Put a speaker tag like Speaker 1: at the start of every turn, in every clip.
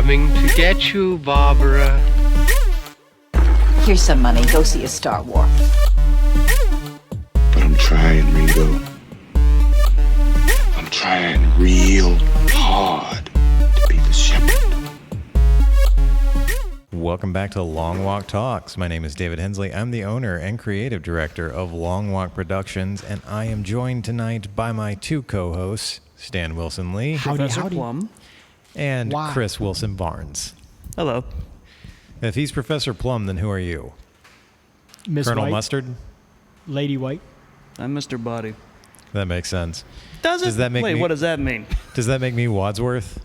Speaker 1: coming to get you, Barbara.
Speaker 2: Here's some money. Go see a Star War.
Speaker 3: But I'm trying, Ringo. I'm trying real hard to be the shepherd.
Speaker 4: Welcome back to Long Walk Talks. My name is David Hensley. I'm the owner and creative director of Long Walk Productions, and I am joined tonight by my two co-hosts, Stan Wilson Lee
Speaker 5: Professor Plum.
Speaker 4: and Chris Wilson Barnes.
Speaker 5: Hello.
Speaker 4: If he's Professor Plum, then who are you?
Speaker 6: Miss
Speaker 4: Colonel
Speaker 6: White,
Speaker 4: Mustard?
Speaker 6: Lady White.
Speaker 5: I'm Mr. Body.
Speaker 4: That makes sense.
Speaker 5: Does it?
Speaker 4: Does that make
Speaker 5: Wait,
Speaker 4: me-
Speaker 5: what does that mean?
Speaker 4: Does that make me Wadsworth?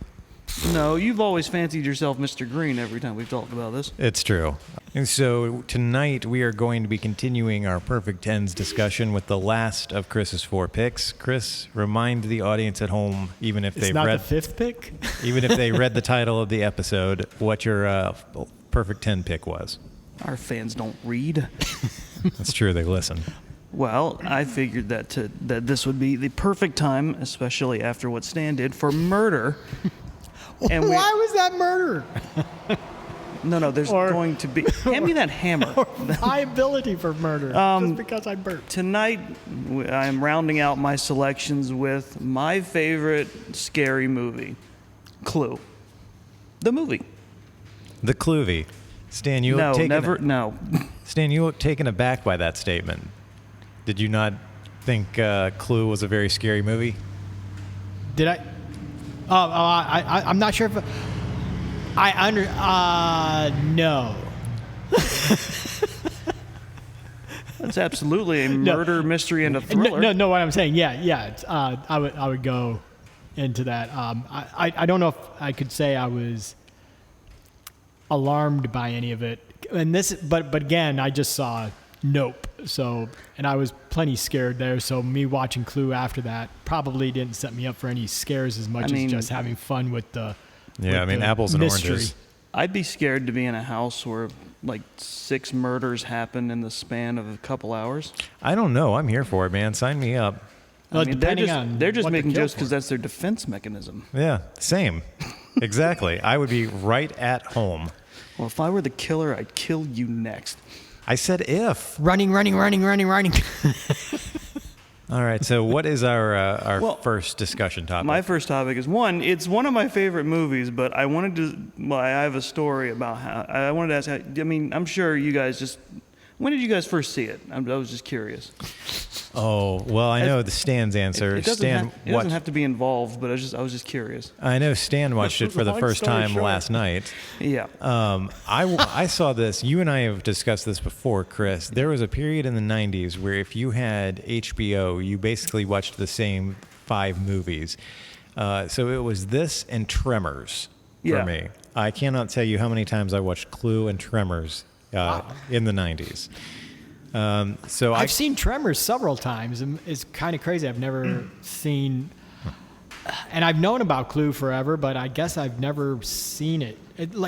Speaker 5: No, you've always fancied yourself Mr. Green every time we've talked about this.
Speaker 4: It's true. And so tonight we are going to be continuing our Perfect Tens discussion with the last of Chris's 4 picks. Chris, remind the audience at home, even if
Speaker 6: It's
Speaker 4: they've
Speaker 6: not
Speaker 4: read,
Speaker 6: the fifth pick.
Speaker 4: even if they read the title of the episode, what your Perfect 10 pick was.
Speaker 5: Our fans don't read.
Speaker 4: That's true. They listen.
Speaker 5: Well, I figured that this would be the perfect time, especially after what Stan did, for murder. And
Speaker 6: Why was that murder?
Speaker 5: No, there's
Speaker 6: Or-
Speaker 5: going to be... Hand me that hammer.
Speaker 6: Or liability for murder just because I burped.
Speaker 5: Tonight, I'm rounding out my selections with my favorite scary movie, Clue. The movie.
Speaker 4: The Cluvy. Stan, you look
Speaker 5: No.
Speaker 4: Stan, you look taken aback by that statement. Did you not think Clue was a very scary movie?
Speaker 6: Did I? I'm not sure if no.
Speaker 5: That's absolutely a murder mystery and a thriller.
Speaker 6: No. What I'm saying, yeah. It's, I would go into that. I don't know if I could say I was alarmed by any of it, and but again, I just saw Nope. So, and I was plenty scared there. So me watching Clue after that probably didn't set me up for any scares as much as just having fun with the
Speaker 4: apples and
Speaker 6: mystery.
Speaker 4: oranges.
Speaker 5: I'd be scared to be in a house where like 6 murders happen in the span of a couple hours.
Speaker 4: I don't know. I'm here for it, man. Sign me up.
Speaker 6: Well,
Speaker 5: they're
Speaker 6: depending on
Speaker 5: just
Speaker 6: what
Speaker 5: making
Speaker 6: to kill
Speaker 5: jokes because
Speaker 6: for.
Speaker 5: that's their defense mechanism.
Speaker 4: Yeah, same. Exactly. I would be right at home.
Speaker 5: Well, if I were the killer, I'd kill you next.
Speaker 4: I said if.
Speaker 6: Running.
Speaker 4: All right. So, what is our
Speaker 5: Well,
Speaker 4: first discussion topic?
Speaker 5: My first topic is it's one of my favorite movies, but I wanted to, I have a story about how, I wanted to ask, I'm sure you guys when did you guys first see it? I was just curious.
Speaker 4: Oh, well, I know the Stan's answer.
Speaker 5: It
Speaker 4: Stan
Speaker 5: doesn't have to be involved, but I was just curious.
Speaker 4: I know Stan watched it for the
Speaker 6: Long
Speaker 4: first
Speaker 6: story
Speaker 4: time
Speaker 6: short.
Speaker 4: last night.
Speaker 5: Yeah.
Speaker 4: I saw this. You and I have discussed this before, Chris. There was a period in the 90s where if you had HBO, you basically watched the same 5 movies. So it was this and Tremors for me. I cannot tell you how many times I watched Clue and Tremors in the 90s. So
Speaker 6: I've seen Tremors several times, and it's kind of crazy. I've never seen, and I've known about Clue forever, but I guess I've never seen it.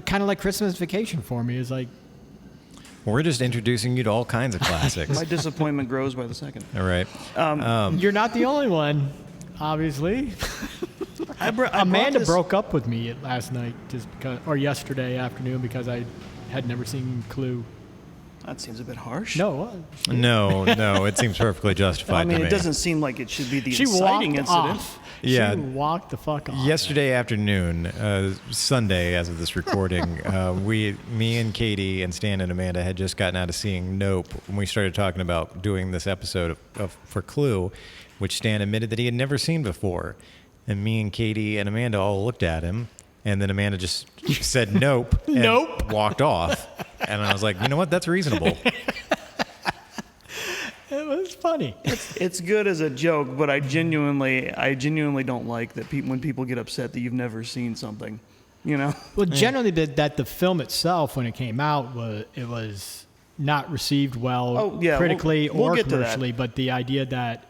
Speaker 6: Kind of like Christmas Vacation for me. It's like,
Speaker 4: we're just introducing you to all kinds of classics.
Speaker 5: My disappointment grows by the second.
Speaker 4: All right.
Speaker 6: you're not the only one, obviously. Amanda broke up with me last night or yesterday afternoon because I had never seen Clue.
Speaker 5: That seems a bit harsh.
Speaker 6: No.
Speaker 4: No, it seems perfectly justified to me.
Speaker 5: it doesn't seem like it should be the
Speaker 6: She
Speaker 5: inciting
Speaker 6: walked
Speaker 5: incident.
Speaker 6: off.
Speaker 4: Yeah.
Speaker 6: She walked the fuck off.
Speaker 4: Yesterday afternoon, Sunday as of this recording, me and Katie and Stan and Amanda had just gotten out of seeing Nope when we started talking about doing this episode for Clue, which Stan admitted that he had never seen before. And me and Katie and Amanda all looked at him, and then Amanda just said nope and
Speaker 6: Nope.
Speaker 4: walked off. And I was like, you know what? That's reasonable.
Speaker 6: It was funny.
Speaker 5: It's good as a joke, but I genuinely don't like that when people get upset that you've never seen something, you know?
Speaker 6: Well, generally, that the film itself, when it came out, was not received well
Speaker 5: Oh, yeah,
Speaker 6: critically
Speaker 5: we'll
Speaker 6: or
Speaker 5: get to that.
Speaker 6: commercially. But the idea that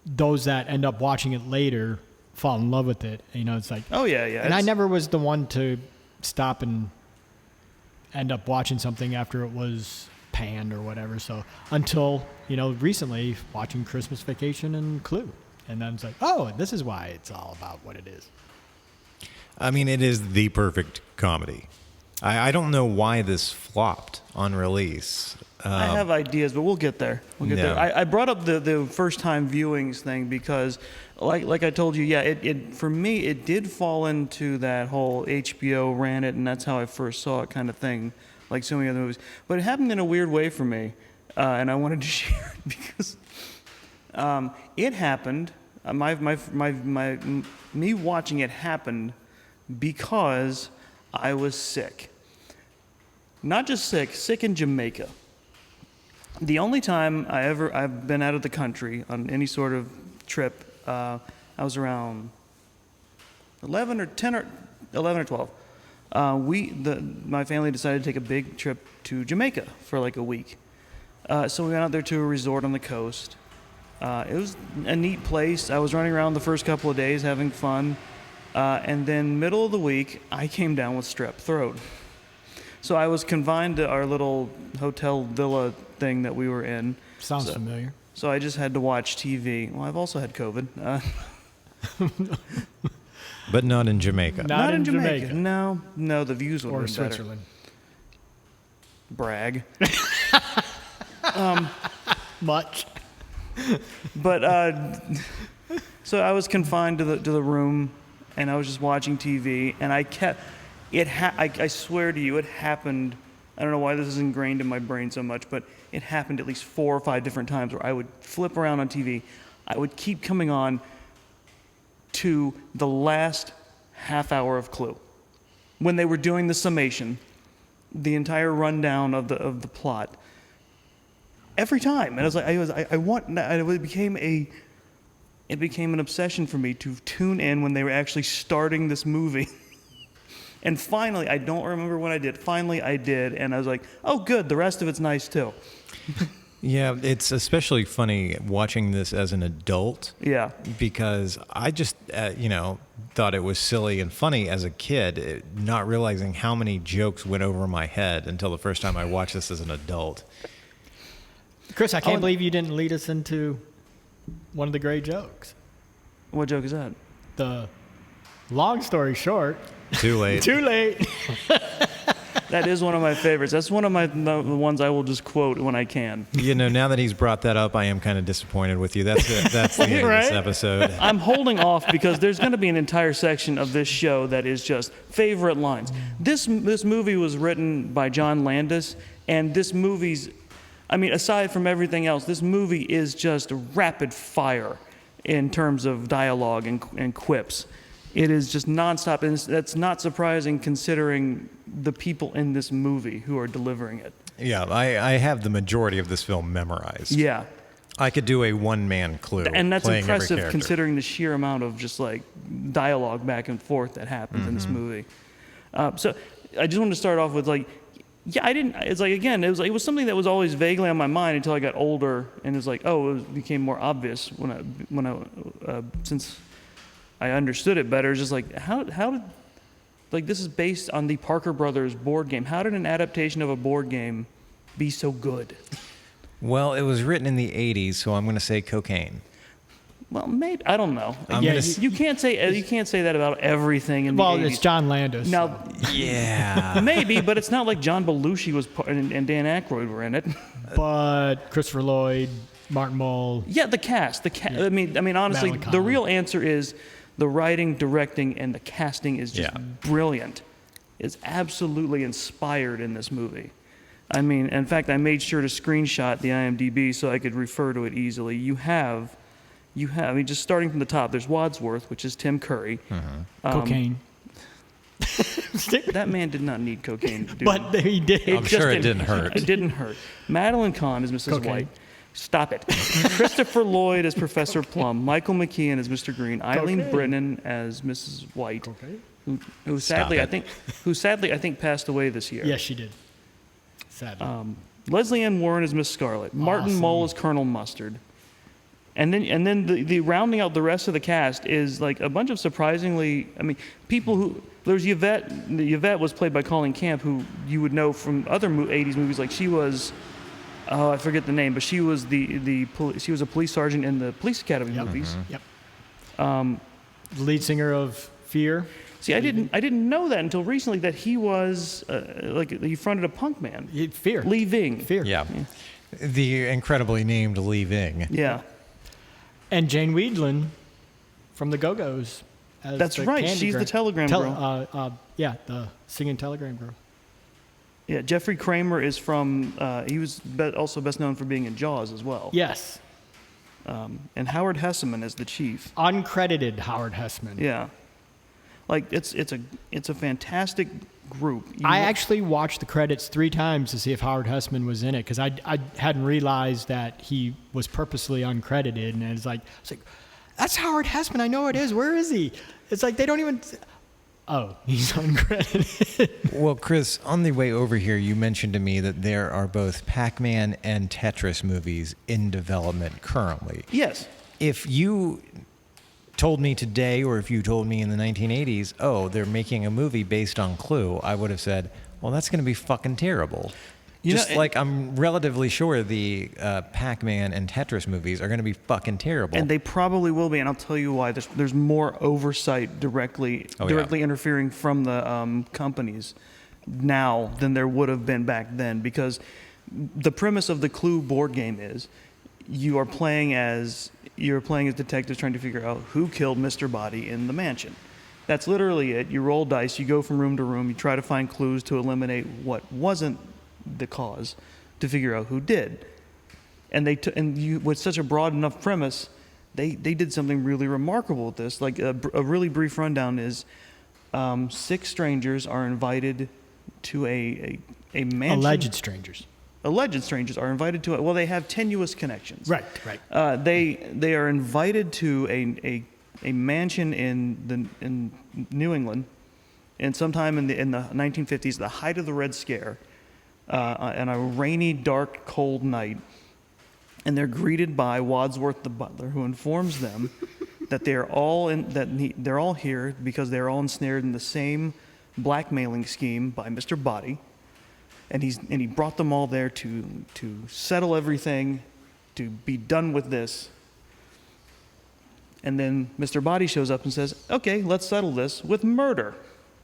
Speaker 6: those that end up watching it later fall in love with it, it's like.
Speaker 5: Oh yeah.
Speaker 6: And I never was the one to stop and end up watching something after it was panned or whatever. So until recently, watching Christmas Vacation and Clue, and then it's like, oh, this is why it's all about what it is.
Speaker 4: I mean, it is the perfect comedy. I don't know why this flopped on release.
Speaker 5: I have ideas, but we'll get there. We'll get
Speaker 4: No.
Speaker 5: there. I brought up the first time viewings thing because, like I told you, yeah, it for me it did fall into that whole HBO ran it, and that's how I first saw it kind of thing, like so many other movies. But it happened in a weird way for me, and I wanted to share it because it happened. Me watching it happened because I was sick. Not just sick in Jamaica. The only time I've been out of the country on any sort of trip, I was around 11 or 12. My family decided to take a big trip to Jamaica for like a week. So we went out there to a resort on the coast. It was a neat place. I was running around the first couple of days having fun. And then middle of the week, I came down with strep throat. So I was confined to our little hotel villa thing that we were in.
Speaker 6: Sounds familiar.
Speaker 5: So I just had to watch TV. Well, I've also had COVID.
Speaker 4: But not in Jamaica.
Speaker 6: Not in Jamaica.
Speaker 5: No, the views would
Speaker 6: Or
Speaker 5: have been better.
Speaker 6: Switzerland.
Speaker 5: Brag.
Speaker 6: Much.
Speaker 5: But so I was confined to the room, and I was just watching TV, and I kept I swear to you, it happened. I don't know why this is ingrained in my brain so much, but it happened at least 4 or 5 different times where I would flip around on TV. I would keep coming on to the last half hour of Clue, when they were doing the summation, the entire rundown of the plot. Every time, and I was like, it became an obsession for me to tune in when they were actually starting this movie. And finally, I don't remember when I did. Finally, I did, and I was like, "Oh, good. The rest of it's nice too."
Speaker 4: Yeah, it's especially funny watching this as an adult.
Speaker 5: Yeah.
Speaker 4: Because I just, thought it was silly and funny as a kid, not realizing how many jokes went over my head until the first time I watched this as an adult.
Speaker 6: Chris, I can't believe you didn't lead us into one of the great jokes.
Speaker 5: What joke is that?
Speaker 6: The long story short.
Speaker 4: Too late.
Speaker 6: Too late.
Speaker 5: That is one of my favorites. That's one of the ones I will just quote when I can.
Speaker 4: Now that he's brought that up, I am kind of disappointed with you. That's the end of this episode.
Speaker 5: I'm holding off because there's going to be an entire section of this show that is just favorite lines. This movie was written by John Landis, and this movie's, aside from everything else, this movie is just rapid fire in terms of dialogue and quips. It is just nonstop, and that's not surprising considering the people in this movie who are delivering it.
Speaker 4: Yeah, I have the majority of this film memorized.
Speaker 5: Yeah.
Speaker 4: I could do a one-man Clue.
Speaker 5: And that's
Speaker 4: playing every
Speaker 5: impressive
Speaker 4: character.
Speaker 5: considering the sheer amount of just like dialogue back and forth that happens in this movie. So I just wanted to start off with it was something that was always vaguely on my mind until I got older, and it was like, it became more obvious when I since I understood it better. It's just like, how did, this is based on the Parker Brothers board game. How did an adaptation of a board game be so good?
Speaker 4: Well, it was written in the 80s, so I'm going to say cocaine.
Speaker 5: Well, maybe, I don't know.
Speaker 6: Yeah,
Speaker 5: You can't say that about everything in the 80s.
Speaker 6: It's John Landis.
Speaker 5: Now,
Speaker 4: Yeah.
Speaker 5: maybe, but it's not like John Belushi and Dan Aykroyd were in it.
Speaker 6: But Christopher Lloyd, Martin Mull.
Speaker 5: Yeah, the cast. I mean, honestly,
Speaker 6: Madeline
Speaker 5: the
Speaker 6: Kahn.
Speaker 5: real answer is the writing, directing, and the casting is just brilliant. It's absolutely inspired in this movie. In fact, I made sure to screenshot the IMDb so I could refer to it easily. You have, just starting from the top, there's Wadsworth, which is Tim Curry.
Speaker 6: Cocaine.
Speaker 5: That man did not need cocaine to do
Speaker 6: But he did.
Speaker 4: I'm sure it didn't hurt.
Speaker 5: It didn't hurt. Madeline Kahn is Mrs.
Speaker 6: Cocaine.
Speaker 5: White. Stop it. Christopher Lloyd as Professor Plum. Michael McKean as Mr. Green. Eileen
Speaker 6: Cocaine.
Speaker 5: Brennan as Mrs. White,
Speaker 6: Okay.
Speaker 5: who sadly I think passed away this year.
Speaker 6: Yes, she did. Sadly.
Speaker 5: Leslie Ann Warren as Miss Scarlet. Martin
Speaker 6: Awesome.
Speaker 5: Mull as Colonel Mustard. And then the rounding out the rest of the cast is like a bunch of surprisingly, people who, there's Yvette. Yvette was played by Colleen Camp, who you would know from other 80s movies. Like she was, I forget the name, but she was she was a police sergeant in the Police Academy movies.
Speaker 6: Yep. The lead singer of Fear.
Speaker 5: See, I didn't know that until recently that he was he fronted a punk band.
Speaker 6: Fear.
Speaker 5: Lee Ving.
Speaker 6: Fear.
Speaker 4: Yeah. The incredibly named Lee Ving.
Speaker 5: Yeah.
Speaker 6: And Jane Weedland from the Go-Go's. as
Speaker 5: That's
Speaker 6: the
Speaker 5: right.
Speaker 6: Candy
Speaker 5: She's the Telegram Girl.
Speaker 6: Yeah, the singing Telegram Girl.
Speaker 5: Yeah, Jeffrey Kramer is from, he was also best known for being in Jaws as well.
Speaker 6: Yes.
Speaker 5: And Howard Hesseman is the chief.
Speaker 6: Uncredited Howard Hesseman.
Speaker 5: Yeah. Like, it's a fantastic group.
Speaker 6: I actually watched the credits 3 times to see if Howard Hesseman was in it because I hadn't realized that he was purposely uncredited, and it's like that's Howard Hesseman. I know it is. Where is he? It's like they don't even. Oh, he's uncredited.
Speaker 4: Well, Chris, on the way over here, you mentioned to me that there are both Pac-Man and Tetris movies in development currently.
Speaker 5: Yes.
Speaker 4: If you told me today, or if you told me in the 1980s, oh, they're making a movie based on Clue, I would have said, well, that's going to be fucking terrible. I'm relatively sure the Pac-Man and Tetris movies are going to be fucking terrible.
Speaker 5: And they probably will be, and I'll tell you why. There's more oversight directly interfering from the companies now than there would have been back then, because the premise of the Clue board game is you're playing as detectives trying to figure out who killed Mr. Body in the mansion. That's literally it. You roll dice, you go from room to room, you try to find clues to eliminate what wasn't the cause, to figure out who did. And with such a broad enough premise, they did something really remarkable with this. Like a really brief rundown is 6 strangers are invited to a mansion.
Speaker 6: Alleged strangers
Speaker 5: Are invited to it. Well, they have tenuous connections.
Speaker 6: Right.
Speaker 5: They are invited to a mansion in New England, and sometime in the 1950s, the height of the Red Scare, on a rainy, dark, cold night, and they're greeted by Wadsworth the butler, who informs them that they're all here because they're all ensnared in the same blackmailing scheme by Mr. Body. And he brought them all there to settle everything, to be done with this. And then Mr. Body shows up and says, "Okay, let's settle this with murder."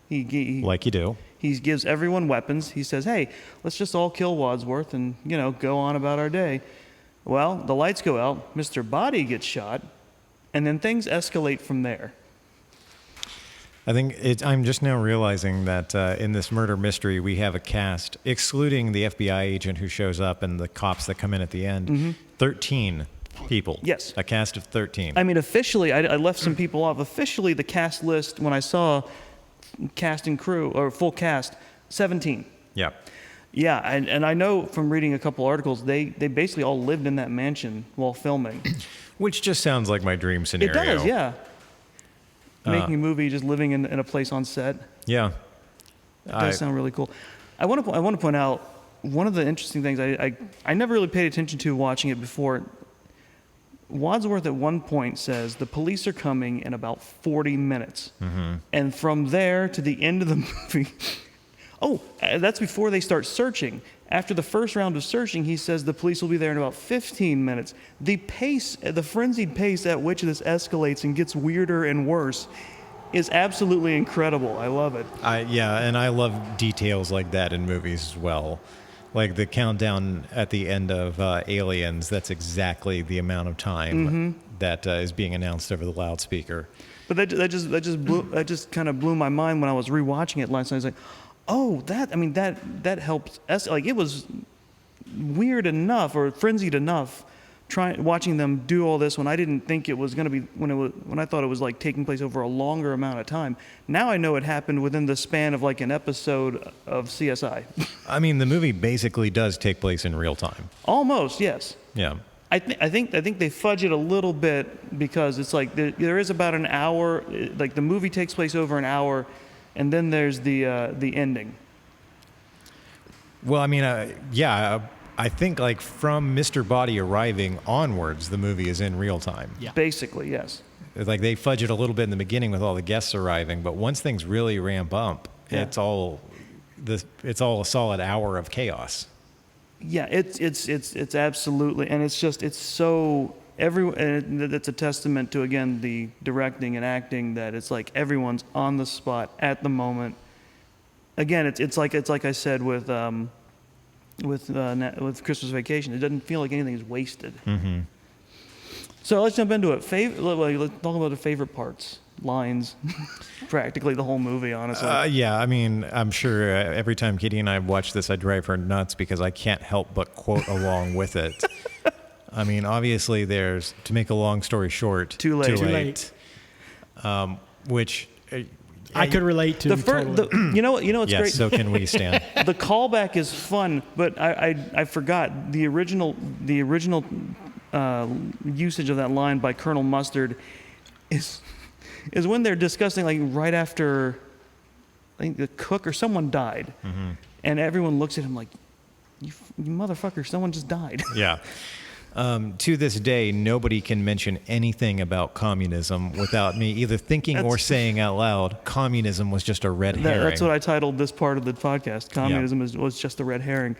Speaker 4: Like you do.
Speaker 5: He gives everyone weapons. He says, "Hey, let's just all kill Wadsworth and go on about our day." Well, the lights go out. Mr. Body gets shot, and then things escalate from there.
Speaker 4: I think I'm just now realizing that in this murder mystery, we have a cast, excluding the FBI agent who shows up and the cops that come in at the end, 13 people.
Speaker 5: Yes.
Speaker 4: A cast of 13.
Speaker 5: I mean, officially, I left some people off. Officially, the cast list, when I saw cast and crew, or full cast, 17.
Speaker 4: Yeah.
Speaker 5: Yeah, and I know from reading a couple articles, they basically all lived in that mansion while filming.
Speaker 4: Which just sounds like my dream scenario.
Speaker 5: It does, yeah. Making a movie, just living in a place on set.
Speaker 4: Yeah.
Speaker 5: It does sound really cool. I want to point out one of the interesting things I never really paid attention to watching it before. Wadsworth at one point says the police are coming in about 40 minutes. Mm-hmm. And from there to the end of the movie, that's before they start searching. After the first round of searching, he says the police will be there in about 15 minutes. The frenzied pace at which this escalates and gets weirder and worse is absolutely incredible. I love it.
Speaker 4: And I love details like that in movies as well. Like the countdown at the end of Aliens, that's exactly the amount of time that is being announced over the loudspeaker.
Speaker 5: But that just kind of blew my mind when I was rewatching it last night. I was like, that helped. Like, it was weird enough or frenzied enough watching them do all this when I didn't think it was going to be, when I thought it was like taking place over a longer amount of time. Now I know it happened within the span of like an episode of CSI.
Speaker 4: I mean, the movie basically does take place in real time.
Speaker 5: Almost, yes.
Speaker 4: Yeah.
Speaker 5: I think they fudge it a little bit because it's like there is about an hour, like the movie takes place over an hour, and then there's the ending.
Speaker 4: Well, I mean, I think like from Mr. Body arriving onwards, the movie is in real time.
Speaker 6: Yeah.
Speaker 5: Basically, yes.
Speaker 4: It's like they fudge it a little bit in the beginning with all the guests arriving, but once things really ramp up, it's all a solid hour of chaos.
Speaker 5: Yeah, it's absolutely, and it's so and that's a testament to, again, the directing and acting, that it's like everyone's on the spot at the moment. Again, it's like I said with Christmas Vacation. It doesn't feel like anything is wasted.
Speaker 4: Mm-hmm.
Speaker 5: So let's jump into it. Let's talk about the favorite parts, lines, practically the whole movie, honestly.
Speaker 4: Yeah, I mean, I'm sure every time Katie and I watch this, I drive her nuts because I can't help but quote along with it. I mean, obviously, there's, to make a long story short,
Speaker 5: Too late.
Speaker 4: Which
Speaker 6: I could relate to.
Speaker 5: You know what's
Speaker 4: yes,
Speaker 5: great?
Speaker 4: so can we, Stan.
Speaker 5: The callback is fun, but I forgot the original usage of that line by Colonel Mustard is when they're discussing, like, right after, I think the cook or someone died, and everyone looks at him like, you motherfucker, someone just died.
Speaker 4: Yeah. To this day, nobody can mention anything about communism without me either thinking or saying out loud, communism was just a red herring.
Speaker 5: That's what I titled this part of the podcast. Communism was just a red herring.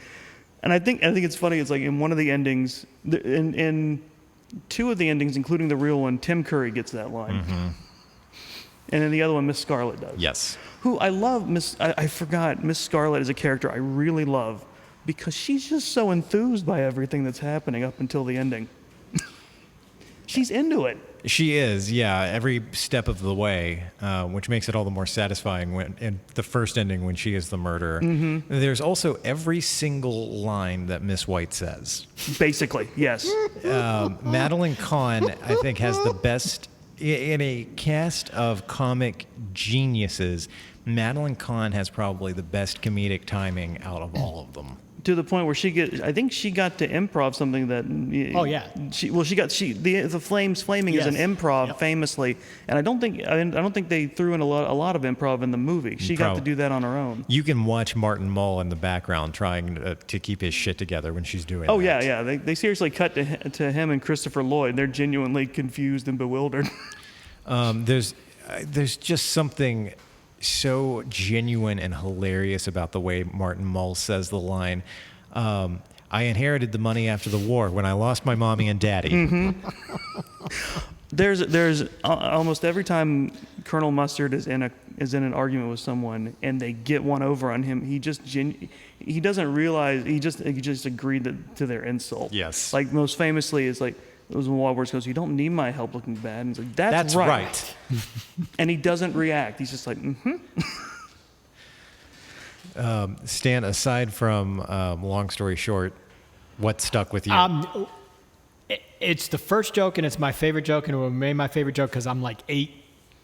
Speaker 5: And I think it's funny. It's like in one of the endings, in two of the endings, including the real one, Tim Curry gets that line. And in the other one, Miss Scarlet does.
Speaker 4: Yes.
Speaker 5: Who I love. I forgot, Miss Scarlet is a character I really love, because she's just so enthused by everything that's happening up until the ending. She's into it.
Speaker 4: She is, yeah, every step of the way, which makes it all the more satisfying when in the first ending when she is the murderer. There's also every single line that Miss White says.
Speaker 5: Basically, yes.
Speaker 4: Madeline Kahn, I think, has the best, in a cast of comic geniuses, Madeline Kahn has probably the best comedic timing out of all of them.
Speaker 5: To the point where I think she got to improv something that.
Speaker 6: Oh yeah.
Speaker 5: The Flames Flaming is an improv famously, and I don't think they threw in a lot of improv in the movie. She got to do that on her own.
Speaker 4: You can watch Martin Mull in the background trying to keep his shit together when she's doing that.
Speaker 5: Oh yeah. They seriously cut to him and Christopher Lloyd. They're genuinely confused and bewildered.
Speaker 4: There's just something so genuine and hilarious about the way Martin Mull says the line, I inherited the money after the war when I lost my mommy and daddy. There's
Speaker 5: almost every time Colonel Mustard is in an argument with someone and they get one over on him, he doesn't realize he just agreed to their insult.
Speaker 4: Yes.
Speaker 5: Like most famously is like, it was when Wahlberg goes, "You don't need my help looking bad." And he's like, "That's
Speaker 4: right."
Speaker 5: And he doesn't react. He's just like,
Speaker 4: Stan, aside from long story short, what stuck with you?
Speaker 6: It's the first joke, and it's my favorite joke, and it remain my favorite joke because I'm like 8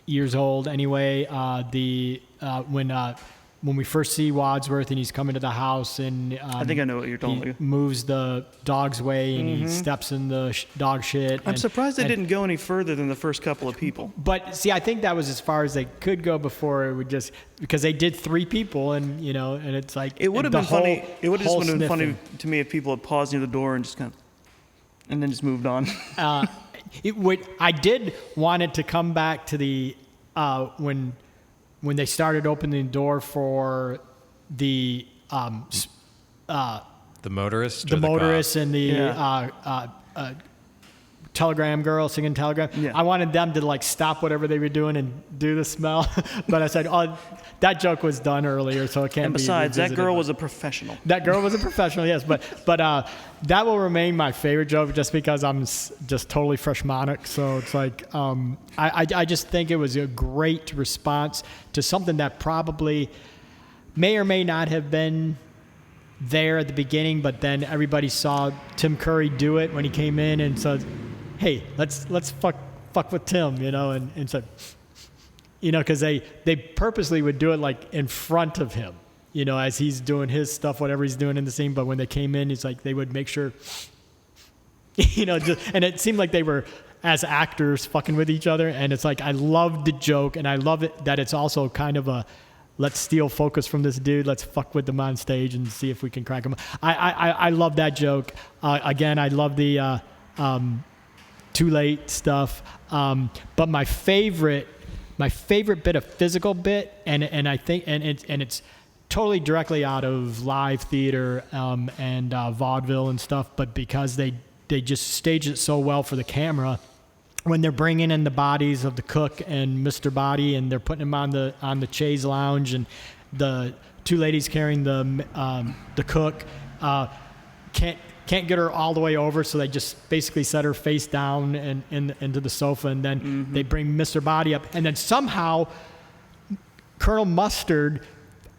Speaker 6: years old anyway. When we first see Wadsworth and he's coming to the house, and
Speaker 5: I think I know what you're talking about.
Speaker 6: He moves the dog's way and he steps in the dog shit.
Speaker 5: I'm surprised they didn't go any further than the first couple of people.
Speaker 6: But see, I think that was as far as they could go before it would just, because they did 3 people, and and it's like
Speaker 5: it would have been funny. It would have just been funny to me if people had paused near the door and just kind of, and then just moved on.
Speaker 6: I did want it to come back to the when they started opening the door for the
Speaker 4: motorist,
Speaker 6: and the telegram girl singing telegram.
Speaker 5: Yeah.
Speaker 6: I wanted them to like stop whatever they were doing and do the smell, but I said, "Oh, that joke was done earlier, so it can't."
Speaker 5: And
Speaker 6: be
Speaker 5: besides, that girl
Speaker 6: revisited."
Speaker 5: was a professional.
Speaker 6: That girl was a professional, yes, but that will remain my favorite joke just because I'm just totally freshmonic. So it's like I just think it was a great response to something that probably may or may not have been there at the beginning, but then everybody saw Tim Curry do it when he came in and said, "Hey, let's fuck with Tim," and so because they purposely would do it like in front of him. As he's doing his stuff, whatever he's doing in the scene. But when they came in, it's like they would make sure, and it seemed like they were, as actors, fucking with each other. And it's like, I love the joke, and I love it that it's also kind of a, let's steal focus from this dude. Let's fuck with him on stage and see if we can crack him. I love that joke. Again, I love the too late stuff. But my favorite bit of physical bit, and I think, and it's totally directly out of live theater and vaudeville and stuff, but because they they just stage it so well for the camera. When they're bringing in the bodies of the cook and Mr. Body, and they're putting them on the chaise lounge, and the two ladies carrying the cook can't get her all the way over, so they just basically set her face down and into the sofa, and then they bring Mr. Body up, and then somehow Colonel Mustard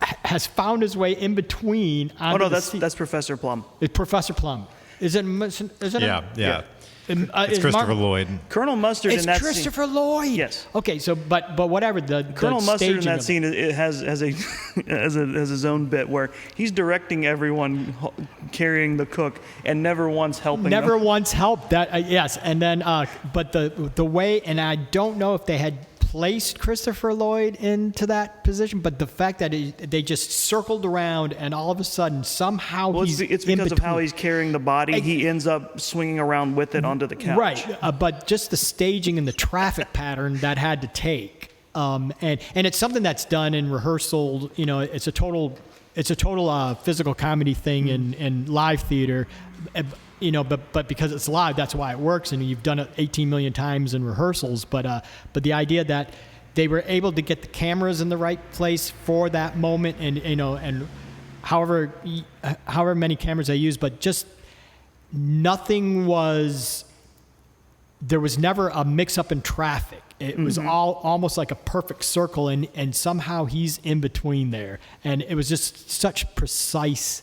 Speaker 6: has found his way in between.
Speaker 5: Oh no, that's Professor Plum.
Speaker 6: It's Professor Plum. Is it?
Speaker 4: Yeah. It's
Speaker 6: is
Speaker 4: Christopher Lloyd.
Speaker 5: Colonel Mustard
Speaker 6: It's
Speaker 5: in that
Speaker 6: Christopher
Speaker 5: scene.
Speaker 6: Lloyd.
Speaker 5: Yes.
Speaker 6: Okay, so but whatever the
Speaker 5: Colonel Mustard in
Speaker 6: staging
Speaker 5: that
Speaker 6: of
Speaker 5: scene it has his own bit where he's directing everyone carrying the cook and never once helping.
Speaker 6: Never
Speaker 5: them.
Speaker 6: once helped that. Yes, and then but the way, and I don't know if they had placed Christopher Lloyd into that position, but the fact that they just circled around, and all of a sudden somehow
Speaker 5: Well,
Speaker 6: he's
Speaker 5: it's
Speaker 6: in
Speaker 5: because of how he's carrying the body. He ends up swinging around with it onto the couch.
Speaker 6: Right, but just the staging and the traffic pattern that had to take, and it's something that's done in rehearsal. You know, it's a total physical comedy thing in live theater. You know, but because it's live, that's why it works, and you've done it 18 million times in rehearsals. But the idea that they were able to get the cameras in the right place for that moment, and and however many cameras they used, but just nothing was. There was never a mix-up in traffic. It was all almost like a perfect circle, and somehow he's in between there, and it was just such precise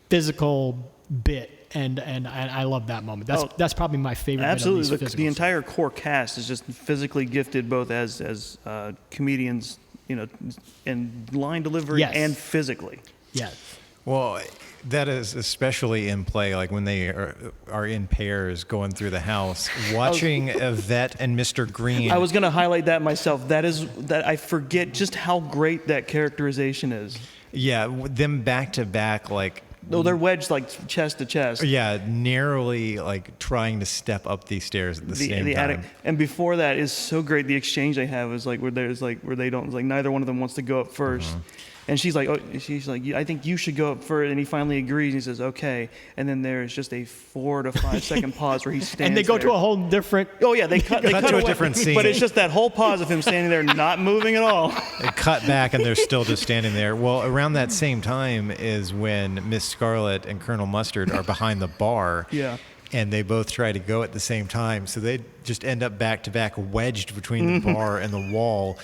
Speaker 6: physical bit. And I love that moment. That's probably my favorite.
Speaker 5: Absolutely,
Speaker 6: bit of
Speaker 5: the entire core cast is just physically gifted, both as comedians, in line delivery and physically.
Speaker 6: Yeah.
Speaker 4: Well, that is especially in play, like when they are in pairs going through the house, watching Yvette and Mr. Green.
Speaker 5: I was going to highlight that myself. That I forget just how great that characterization is.
Speaker 4: Yeah, them back to back, like.
Speaker 5: No, they're wedged like chest to chest.
Speaker 4: Yeah, narrowly like trying to step up these stairs at the same time.
Speaker 5: Attic. And before that is so great. The exchange they have is like where they don't, like neither one of them wants to go up first. And she's like, I think you should go up first. And he finally agrees. And he says, okay. And then there's just a 4 to 5 second pause where he stands
Speaker 6: and they go
Speaker 5: there.
Speaker 6: to a whole different.
Speaker 5: Oh yeah, they cut
Speaker 4: to
Speaker 5: away,
Speaker 4: a different scene.
Speaker 5: But it's just that whole pause of him standing there, not moving at all.
Speaker 4: They cut back and they're still just standing there. Well, around that same time is when Miss Scarlet and Colonel Mustard are behind the bar.
Speaker 5: Yeah.
Speaker 4: And they both try to go at the same time. So they just end up back to back, wedged between the bar and the wall.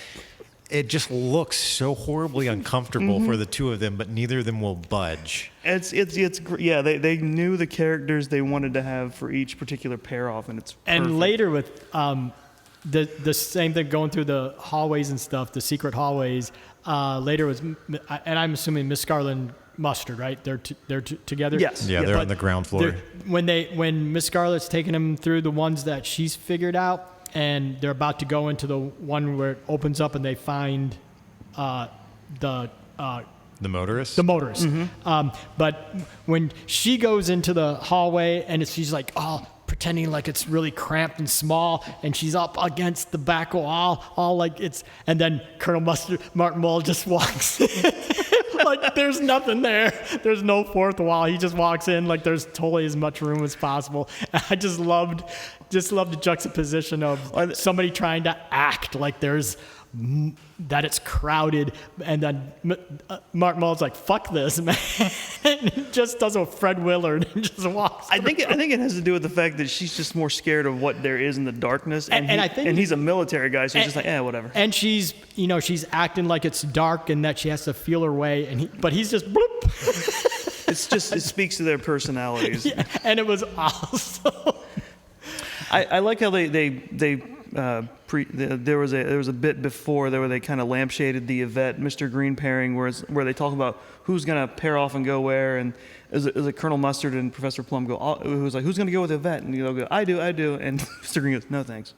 Speaker 4: It just looks so horribly uncomfortable for the two of them, but neither of them will budge.
Speaker 5: Yeah, they knew the characters they wanted to have for each particular pair off, and it's perfect.
Speaker 6: And later with the same thing going through the hallways and stuff, the secret hallways. Later was, and I'm assuming Miss Scarlet and Mustard, right? They're together.
Speaker 5: Yes.
Speaker 4: Yeah, they're on the ground floor.
Speaker 6: When Miss Scarlet's taking them through the ones that she's figured out, and they're about to go into the one where it opens up and they find the
Speaker 4: motorist.
Speaker 6: The motorist. But when she goes into the hallway and she's like, pretending like it's really cramped and small, and she's up against the back wall, all like it's, and then Colonel Martin Mull just walks in. Like there's nothing there. There's no fourth wall. He just walks in like there's totally as much room as possible. And I just loved the juxtaposition of somebody trying to act like there's that it's crowded, and then Martin Mull's like, "Fuck this, man!" And just does a Fred Willard and just walks.
Speaker 5: I think it has to do with the fact that she's just more scared of what there is in the darkness, and he's a military guy, so he's just like, whatever.
Speaker 6: And she's acting like it's dark and that she has to feel her way, but he's just bloop.
Speaker 5: It speaks to their personalities.
Speaker 6: Yeah, and it was awesome.
Speaker 5: I like how there was a bit before there where they kind of lampshaded the Yvette Mr. Green pairing where they talk about who's gonna pair off and go where, and is it Colonel Mustard and Professor Plum who's like, who's gonna go with Yvette, and they'll go, I do, and Mr. Green goes, no thanks.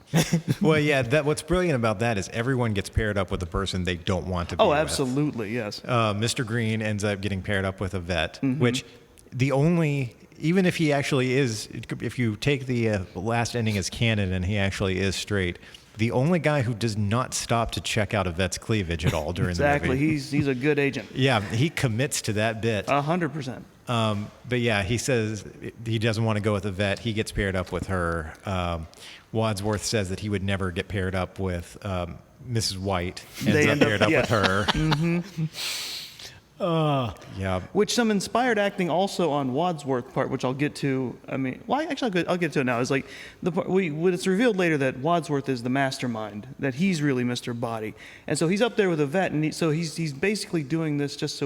Speaker 4: Well, yeah, what's brilliant about that is everyone gets paired up with the person they don't want to be with.
Speaker 5: Absolutely, yes.
Speaker 4: Mr. Green ends up getting paired up with Yvette, which even if he actually is, if you take the last ending as canon and he actually is straight, the only guy who does not stop to check out Yvette's cleavage at all during the movie.
Speaker 5: Exactly, he's a good agent.
Speaker 4: Yeah, he commits to that bit.
Speaker 5: 100%.
Speaker 4: But yeah, he says he doesn't want to go with a vet. He gets paired up with her. Wadsworth says that he would never get paired up with Mrs. White. Ends up paired up with her. Mm-hmm. Yeah.
Speaker 5: Which some inspired acting also on Wadsworth part, which I'll get to. I mean, well, actually, I'll get to it now. It's like the part when it's revealed later that Wadsworth is the mastermind, that he's really Mr. Body, and so he's up there with a vet, and so he's basically doing this just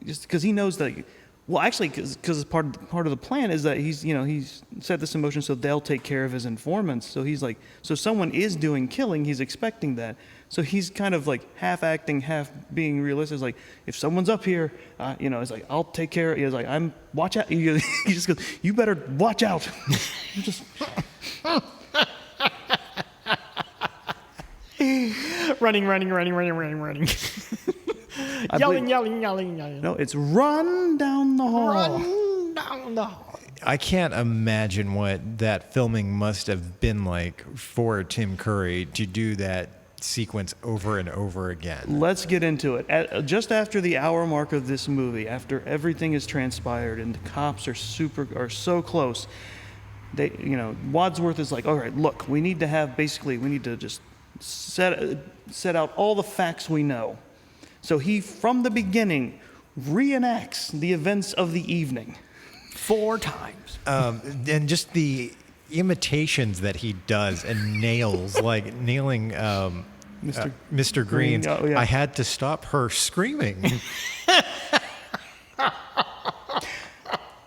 Speaker 5: because he knows that. Well, actually, because part of the plan is that he's set this in motion so they'll take care of his informants. So he's like, so someone is doing killing. He's expecting that. So he's kind of like half acting, half being realistic. It's like, if someone's up here, it's like, I'll take care. He's like, watch out. He just goes, you better watch out. Just
Speaker 6: running. Yelling.
Speaker 5: No, it's run down the hall.
Speaker 4: I can't imagine what that filming must have been like for Tim Curry to do that sequence over and over again.
Speaker 5: Let's get into it. Just after the hour mark of this movie, after everything is transpired and the cops are so close, Wadsworth is like, all right, look, we need to just set out all the facts we know. So he, from the beginning, reenacts the events of the evening
Speaker 6: 4 times.
Speaker 4: And just the imitations that he does and nails, like nailing Mr. Green.
Speaker 5: Oh, yeah.
Speaker 4: I had to stop her screaming.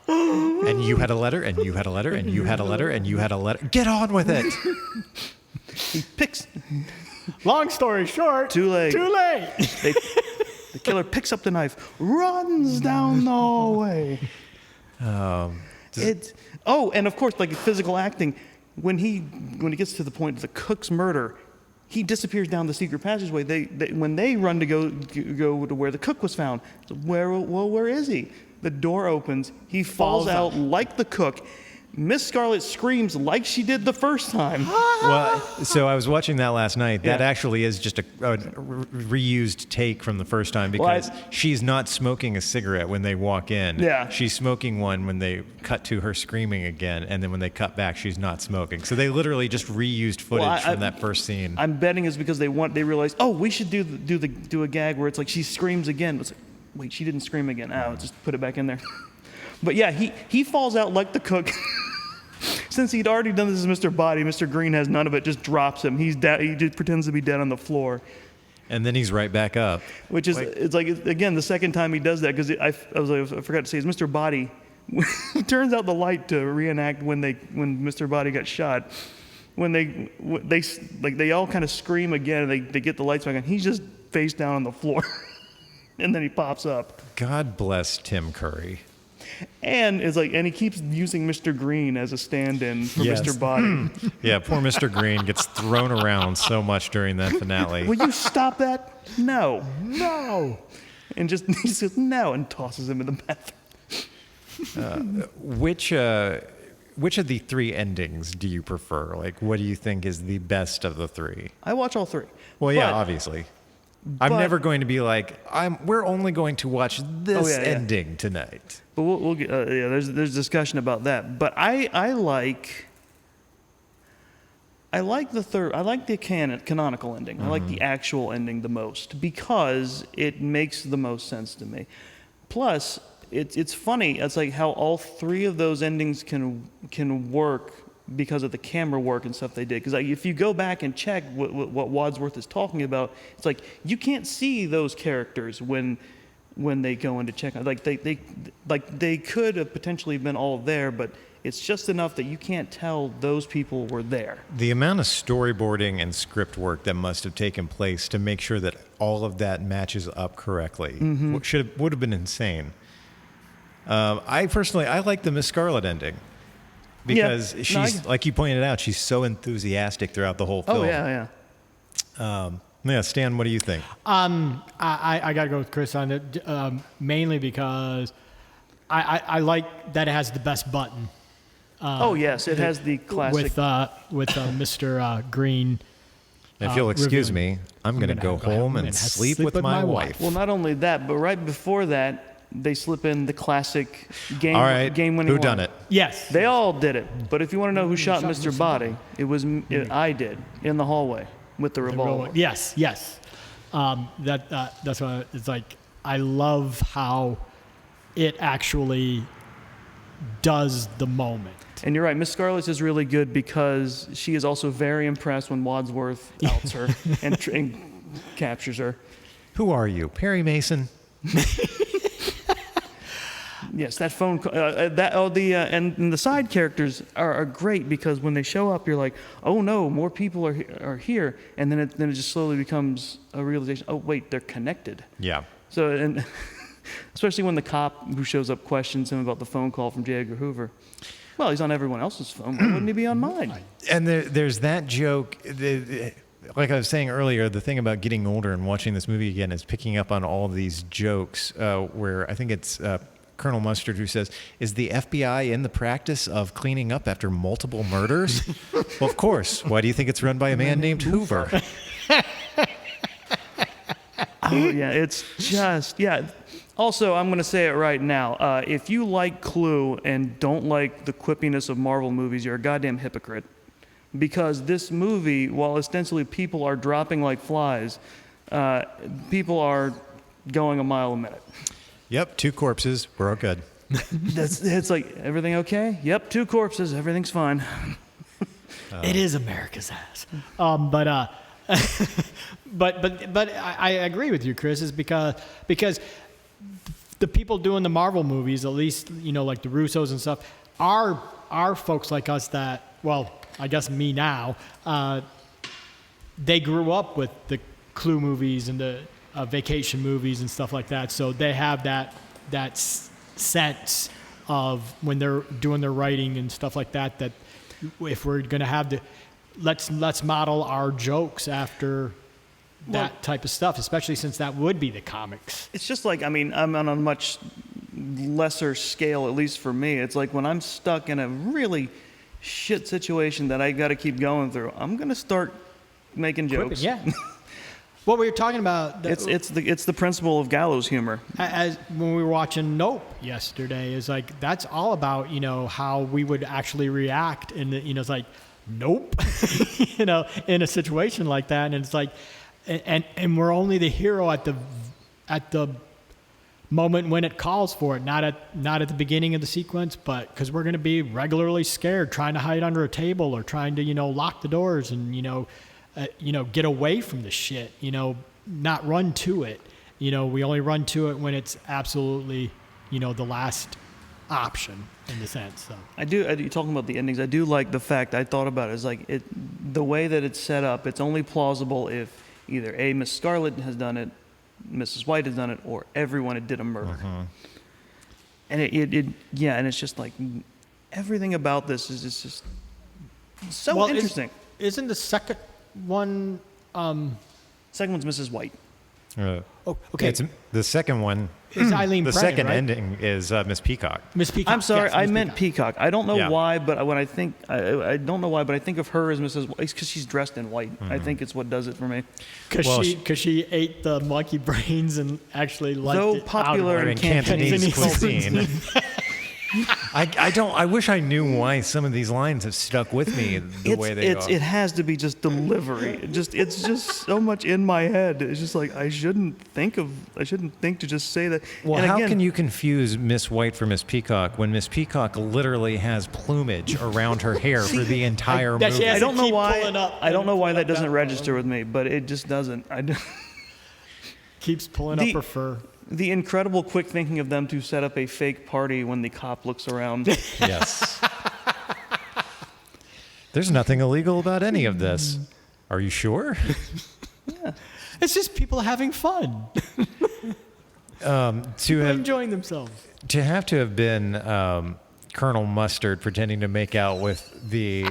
Speaker 4: And you had a letter, and you had a letter, and you had a letter, and you had a letter. Get on with it.
Speaker 5: He picks...
Speaker 6: Long story short,
Speaker 5: Too late. The killer picks up the knife, runs down the hallway. And of course, like physical acting, when he gets to the point of the cook's murder, he disappears down the secret passageway. When they run to go to where the cook was found, where is he? The door opens. He falls out like the cook. Miss Scarlet screams like she did the first time.
Speaker 4: Well, so I was watching that last night. That
Speaker 5: Yeah.
Speaker 4: actually is just a reused take from the first time because she's not smoking a cigarette when they walk in.
Speaker 5: Yeah.
Speaker 4: She's smoking one when they cut to her screaming again, and then when they cut back, she's not smoking. So they literally just reused footage from that first scene.
Speaker 5: I'm betting it's because they realize, oh, we should do a gag where it's like she screams again. It's like, wait, she didn't scream again. Oh, just put it back in there. But yeah, he falls out like the cook. Since he'd already done this as Mr. Body, Mr. Green has none of it, just drops him. He just pretends to be dead on the floor.
Speaker 4: And then he's right back up.
Speaker 5: Which is, it's like, again, the second time he does that, because I forgot to say, it's Mr. Body. It turns out the light to reenact when Mr. Body got shot. When they all kind of scream again, and they get the lights back on. He's just face down on the floor. And then he pops up.
Speaker 4: God bless Tim Curry.
Speaker 5: And he keeps using Mr. Green as a stand-in for
Speaker 4: Yes.
Speaker 5: Mr. Body.
Speaker 4: Yeah, poor Mr. Green gets thrown around so much during that finale.
Speaker 5: Will you stop that? No. And he just says no and tosses him in the bathroom.
Speaker 4: Which of the 3 endings do you prefer? Like, what do you think is the best of the 3?
Speaker 5: I watch all 3.
Speaker 4: Well, yeah,
Speaker 5: But-
Speaker 4: obviously. I'm never going to be like, we're only going to watch this
Speaker 5: yeah.
Speaker 4: ending tonight.
Speaker 5: But we'll get, there's discussion about that. But I like the third. I like the canonical ending. I like the actual ending the most because it makes the most sense to me. Plus, it's funny. It's like how all 3 of those endings can work because of the camera work and stuff they did. Because if you go back and check what Wadsworth is talking about, it's like you can't see those characters when they go into check. Like they could have potentially been all there, but it's just enough that you can't tell those people were there.
Speaker 4: The amount of storyboarding and script work that must have taken place to make sure that all of that matches up correctly would have been insane. I personally like the Miss Scarlet ending. Because she's, like you pointed out, she's so enthusiastic throughout the whole film.
Speaker 5: Oh, yeah.
Speaker 4: Yeah, Stan, what do you think?
Speaker 6: I got to go with Chris on it, mainly because I like that it has the best button.
Speaker 5: Yes, it has the classic.
Speaker 6: With Mr. Green.
Speaker 4: If you'll excuse
Speaker 6: revealing.
Speaker 4: me, I'm going to go home and sleep with my wife.
Speaker 5: Well, not only that, but right before that, they slip in the classic game
Speaker 4: All right.
Speaker 5: game-winning
Speaker 4: Who done
Speaker 5: line.
Speaker 4: it?
Speaker 6: Yes.
Speaker 5: They all did it. But if you want to know who shot Mr. Body, I did in the hallway with the revolver.
Speaker 6: Yes. That's what it's like. I love how it actually does the moment.
Speaker 5: And you're right, Miss Scarlet is really good because she is also very impressed when Wadsworth outs her and captures her.
Speaker 4: Who are you, Perry Mason?
Speaker 5: Yes, that phone call. And the side characters are great because when they show up, you're like, oh no, more people are here, and then it just slowly becomes a realization. Oh wait, they're connected.
Speaker 4: Yeah.
Speaker 5: So and especially when the cop who shows up questions him about the phone call from J. Edgar Hoover. Well, he's on everyone else's phone. Why wouldn't he be on mine?
Speaker 4: And there's that joke. Like I was saying earlier, the thing about getting older and watching this movie again is picking up on all of these jokes where I think it's Colonel Mustard who says, is the FBI in the practice of cleaning up after multiple murders? Well, of course. Why do you think it's run by a man named Hoover?
Speaker 5: Oh, yeah, it's just, yeah. Also, I'm going to say it right now. If you like Clue and don't like the quippiness of Marvel movies, you're a goddamn hypocrite. Because this movie, while ostensibly people are dropping like flies, people are going a mile a minute.
Speaker 4: Yep, 2 corpses. We're all good.
Speaker 5: It's like, everything okay? Yep, 2 corpses. Everything's fine.
Speaker 6: It is America's ass. But I agree with you, Chris, is because the people doing the Marvel movies, at least, like the Russos and stuff, are folks like us that, well, I guess me now, they grew up with the Clue movies and the vacation movies and stuff like that. So they have that sense of when they're doing their writing and stuff like that, that if we're going to have let's model our jokes after that type of stuff, especially since that would be the comics.
Speaker 5: It's just like, I'm on a much lesser scale, at least for me. It's like when I'm stuck in a really shit situation that I got to keep going through, I'm going to start making jokes.
Speaker 6: Yeah. What we were talking about.
Speaker 5: It's the principle of gallows humor.
Speaker 6: As when we were watching Nope yesterday, is like that's all about how we would actually react, and it's like nope, in a situation like that, and it's like, and we're only the hero at the moment when it calls for it, not at the beginning of the sequence, but because we're going to be regularly scared, trying to hide under a table or trying to lock the doors and get away from the shit, not run to it. We only run to it when it's absolutely, the last option in the sense. So.
Speaker 5: You're talking about the endings. I do like the fact, I thought about it, is like the way that it's set up, it's only plausible if either A, Miss Scarlet has done it, Mrs. White has done it, or everyone did a murder.
Speaker 4: Uh-huh.
Speaker 5: And and it's just like, everything about this is just so interesting.
Speaker 6: Isn't the second one?
Speaker 5: Second one's Mrs. White.
Speaker 6: Okay.
Speaker 4: It's the second one.
Speaker 6: It's Eileen
Speaker 4: The
Speaker 6: Brennan,
Speaker 4: second
Speaker 6: right?
Speaker 4: ending is Miss Peacock.
Speaker 6: Miss Peacock.
Speaker 5: I'm sorry,
Speaker 6: yes,
Speaker 5: I
Speaker 6: Miss
Speaker 5: meant Peacock. I don't know
Speaker 4: Yeah.
Speaker 5: why, but when I think, I don't know why, but I think of her as Mrs. White. It's because she's dressed in white. I think it's what does it for me.
Speaker 6: Because she ate the monkey brains and actually liked
Speaker 5: Though
Speaker 6: it.
Speaker 5: popular
Speaker 6: out
Speaker 4: in
Speaker 6: of
Speaker 4: Cantonese
Speaker 6: Cantonese
Speaker 4: cuisine. I wish I knew why some of these lines have stuck with me the way they are.
Speaker 5: It has to be just delivery. It's just so much in my head. It's just like I shouldn't think to just say that.
Speaker 4: Well,
Speaker 5: and
Speaker 4: how
Speaker 5: again,
Speaker 4: can you confuse Miss White for Miss Peacock when Miss Peacock literally has plumage around her hair for the entire
Speaker 6: that she
Speaker 4: movie?
Speaker 6: has
Speaker 5: I don't know
Speaker 6: keep
Speaker 5: why.
Speaker 6: pulling up
Speaker 5: I don't know why
Speaker 6: and
Speaker 5: that
Speaker 6: pull
Speaker 5: doesn't
Speaker 6: up
Speaker 5: register with me, but it just doesn't.
Speaker 6: Keeps pulling up her fur.
Speaker 5: The incredible quick thinking of them to set up a fake party when the cop looks around.
Speaker 4: Yes. There's nothing illegal about any of this. Are you sure?
Speaker 6: It's just people having fun, enjoying themselves.
Speaker 4: To have been Colonel Mustard pretending to make out with the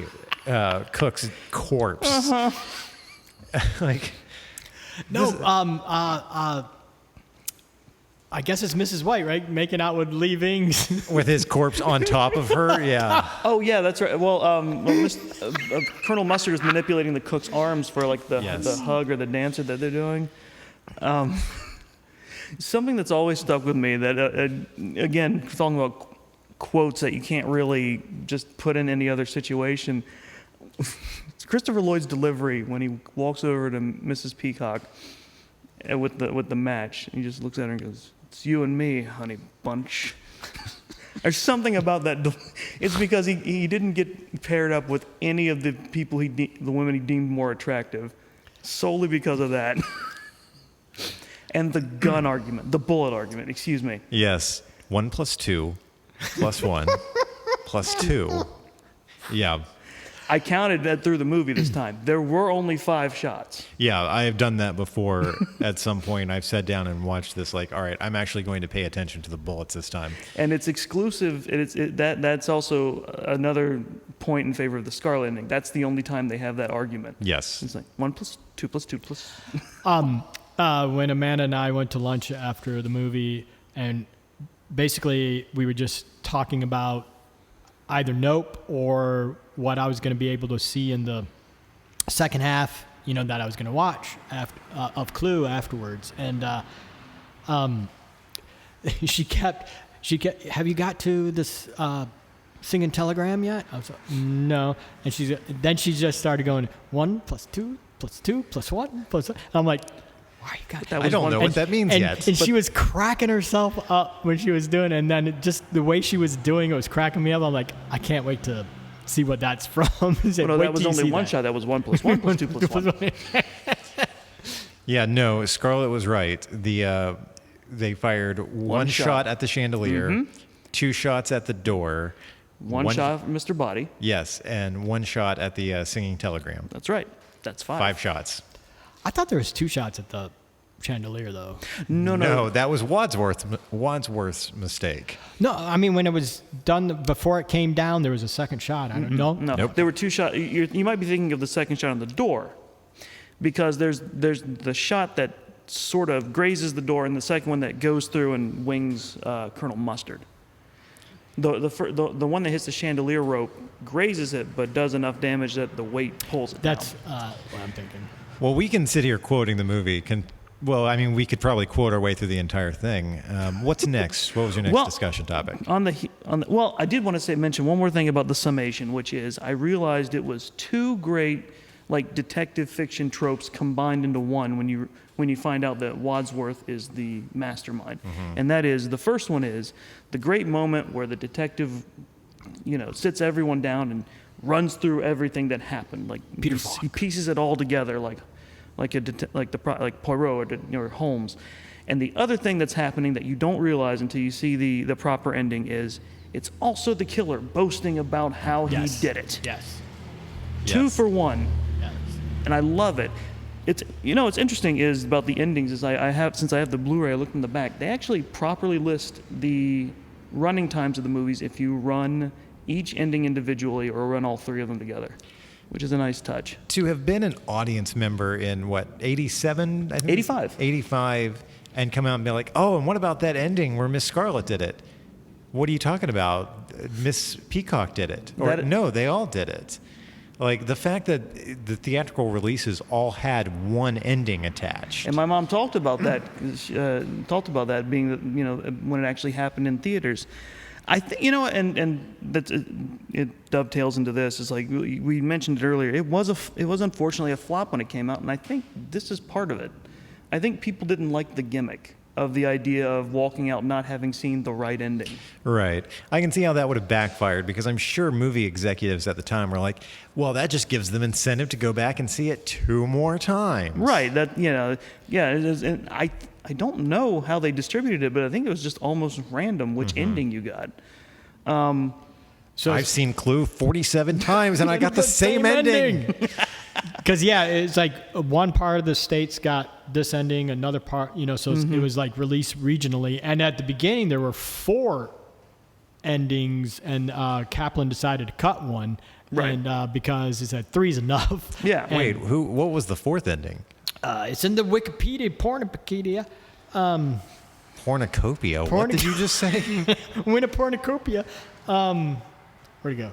Speaker 4: cook's corpse. Like
Speaker 6: No, I guess it's Mrs. White, right? Making out with Lee Vings.
Speaker 4: with his corpse on top of her. Yeah.
Speaker 5: Oh yeah, that's right. Well, Colonel Mustard is manipulating the cook's arms for like the
Speaker 4: Yes.
Speaker 5: hug or the dancer that they're doing. Something that's always stuck with me that, again, talking about quotes that you can't really just put in any other situation. It's Christopher Lloyd's delivery when he walks over to Mrs. Peacock with the match. He just looks at her and goes, "It's you and me, honey bunch." There's something about that. It's because he didn't get paired up with any of the people the women he deemed more attractive, solely because of that. And the gun argument, the bullet argument. Excuse me.
Speaker 4: Yes, 1 + 2 + 1 + 2. Yeah.
Speaker 5: I counted that through the movie this time. There were only 5 shots.
Speaker 4: Yeah, I have done that before. At some point, I've sat down and watched this. Like, all right, I'm actually going to pay attention to the bullets this time.
Speaker 5: And it's exclusive. That's also another point in favor of the Scarlet ending. That's the only time they have that argument.
Speaker 4: Yes.
Speaker 5: It's like 1 + 2 + 2 +
Speaker 6: When Amanda and I went to lunch after the movie, and basically we were just talking about either Nope or what I was going to be able to see in the second half, that I was going to watch of Clue afterwards. And she kept, "Have you got to this singing telegram yet?" I was like, "No." And then she just started going 1 + 2 + 2 + 1 + 1. And I'm like, "Why you got that?"
Speaker 4: I don't know what that means yet.
Speaker 6: And she was cracking herself up when she was doing it. And then just the way she was doing it was cracking me up. I'm like, I can't wait to see what that's from.
Speaker 5: No, that was only one shot. That was 1 + 1 + 2 + 1.
Speaker 4: Yeah, no, Scarlett was right. They fired one shot at the chandelier, 2 shots at the door,
Speaker 5: one shot from Mr. Body.
Speaker 4: Yes, and 1 shot at the singing telegram.
Speaker 5: That's right. That's 5.
Speaker 4: 5 shots.
Speaker 6: I thought there was 2 shots at the chandelier, though.
Speaker 4: No, that was Wadsworth's mistake.
Speaker 6: No, I mean, when it was done before it came down, there was a second shot. I don't know.
Speaker 5: No,
Speaker 4: Nope.
Speaker 5: there were 2 shots. You might be thinking of the second shot on the door, because there's the shot that sort of grazes the door, and the second one that goes through and wings Colonel Mustard. The one that hits the chandelier rope grazes it, but does enough damage that the weight pulls it
Speaker 6: That's
Speaker 5: down.
Speaker 6: what I'm thinking.
Speaker 4: Well, we can sit here quoting the movie. We could probably quote our way through the entire thing. What's next? What was your next discussion topic?
Speaker 5: Well, I did want to mention one more thing about the summation, which is I realized it was 2 great detective fiction tropes combined into one when you find out that Wadsworth is the mastermind. And that is, the first one is the great moment where the detective, sits everyone down and runs through everything that happened. He pieces it all together like Poirot or Holmes. And the other thing that's happening that you don't realize until you see the proper ending is it's also the killer boasting about how he did it.
Speaker 6: Yes.
Speaker 5: 2 for 1.
Speaker 6: Yes.
Speaker 5: And I love it. It's what's interesting is about the endings is since I have the Blu-ray, I looked in the back. They actually properly list the running times of the movies if you run each ending individually or run all 3 of them together, which is a nice touch.
Speaker 4: To have been an audience member in 87, I think?
Speaker 5: 85.
Speaker 4: 85, and come out and be like, "Oh, and what about that ending where Miss Scarlett did it?" What are you talking about? Miss Peacock did it. Or no, they all did it. The fact that the theatrical releases all had one ending attached.
Speaker 5: And my mom talked about that. Being when it actually happened in theaters. I think and that's it dovetails into this. It's like we mentioned it earlier. It was unfortunately a flop when it came out, and I think this is part of it. I think people didn't like the gimmick of the idea of walking out not having seen the right ending.
Speaker 4: Right. I can see how that would have backfired, because I'm sure movie executives at the time were like, well, that just gives them incentive to go back and see it 2 more times.
Speaker 5: Right. That yeah. It is, and I don't know how they distributed it, but I think it was just almost random which ending you got.
Speaker 6: So
Speaker 4: I've seen Clue 47 times and I got the same ending.
Speaker 6: Because it's like one part of the states got this ending, another part, so it was released regionally. And at the beginning there were 4 endings, and Kaplan decided to cut one,
Speaker 5: right?
Speaker 6: And because he said 3's enough.
Speaker 5: Yeah.
Speaker 4: And wait, what was the 4th ending?
Speaker 6: It's in the Pornopedia.
Speaker 4: Pornocopia. What did you just say?
Speaker 6: Win a Pornocopia. Where'd it go?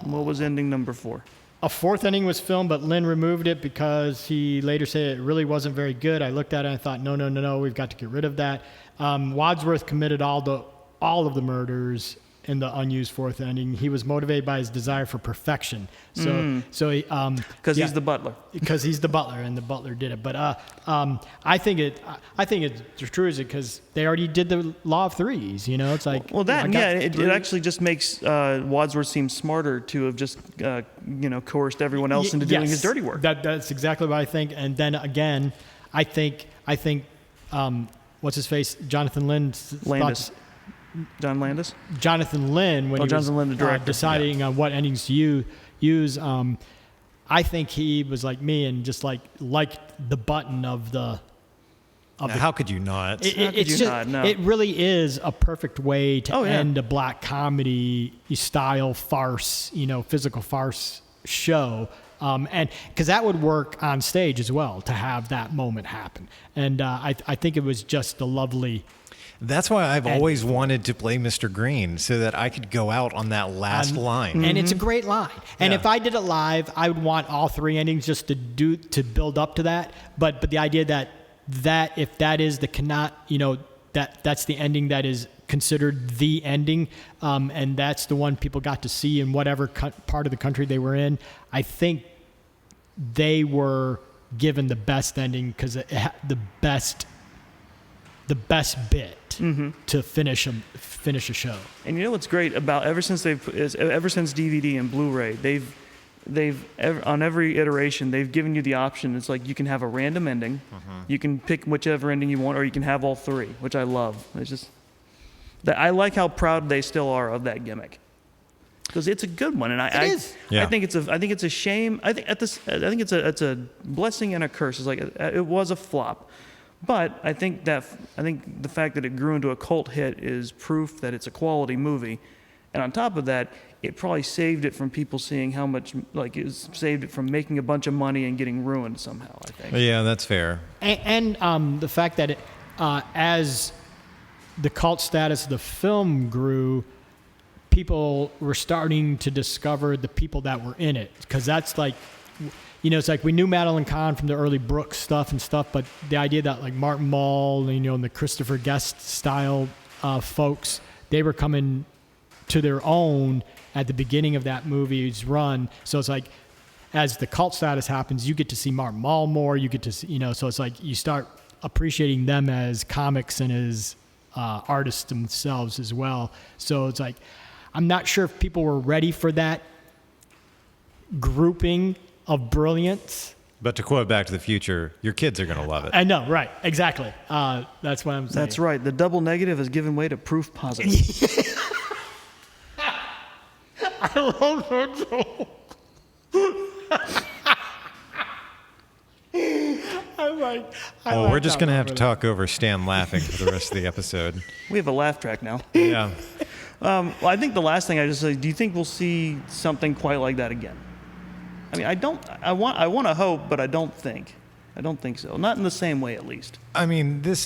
Speaker 5: What was ending number 4?
Speaker 6: a fourth ending was filmed, but Lynn removed it because he later said it really wasn't very good. I looked at it and I thought, no, we've got to get rid of that. Wadsworth committed all of the murders in the unused fourth ending. He was motivated by his desire for perfection.
Speaker 5: Because he's the butler.
Speaker 6: Because he's the butler, and the butler did it. But I think it's true, is it? Because they already did the law of threes. It's like
Speaker 5: it actually just makes Wadsworth seem smarter to have just coerced everyone else into doing his dirty work.
Speaker 6: That's exactly what I think. And then again, I think what's his face, Jonathan Lynn.
Speaker 5: John Landis?
Speaker 6: Jonathan Lynn, when he
Speaker 5: Jonathan
Speaker 6: was
Speaker 5: Lynn, the director.
Speaker 6: deciding on what endings to use, I think he was like me and just liked the button of the.
Speaker 4: How could you not?
Speaker 6: It really is a perfect way to end a black comedy style farce, physical farce show. And because that would work on stage as well, to have that moment happen. And I think it was just a lovely.
Speaker 4: That's why I've always wanted to play Mr. Green, so that I could go out on that last line.
Speaker 6: And it's a great line. And if I did it live, I would want all three endings just to build up to that. But the idea that if that is that's the ending that is considered the ending, and that's the one people got to see in whatever part of the country they were in, I think they were given the best ending because it had the best bit to finish a show.
Speaker 5: And you know what's great about ever since DVD and Blu-ray, they've on every iteration they've given you the option. It's like you can have a random ending, you can pick whichever ending you want, or you can have all three, which I love. It's just that I like how proud they still are of that gimmick, because it's a good one, and I think it's a shame. I think it's a blessing and a curse. It's like it was a flop. But I think the fact that it grew into a cult hit is proof that it's a quality movie. And on top of that, it probably saved it from people seeing how much, it saved it from making a bunch of money and getting ruined somehow, I think.
Speaker 4: Yeah, that's fair.
Speaker 6: And the fact that as the cult status of the film grew, people were starting to discover the people that were in it. Because that's it's like we knew Madeline Kahn from the early Brooks stuff, but the idea that Martin Mull, and the Christopher Guest style folks, they were coming to their own at the beginning of that movie's run. So it's like, as the cult status happens, you get to see Martin Mull more. You get to see, so it's like you start appreciating them as comics and as artists themselves as well. So it's like, I'm not sure if people were ready for that grouping of brilliance.
Speaker 4: But to quote Back to the Future, your kids are going to love it.
Speaker 6: I know, right? Exactly. That's what I'm saying.
Speaker 5: That's right. The double negative has given way to proof positive.
Speaker 6: I love that joke.
Speaker 4: We're just going to have to talk over Stan laughing for the rest of the episode.
Speaker 5: We have a laugh track now.
Speaker 4: Yeah.
Speaker 5: Well, I think the last thing I just say, do you think we'll see something quite like that again? I mean, I want to hope, but I don't think so. Not in the same way, at least.
Speaker 4: I mean, this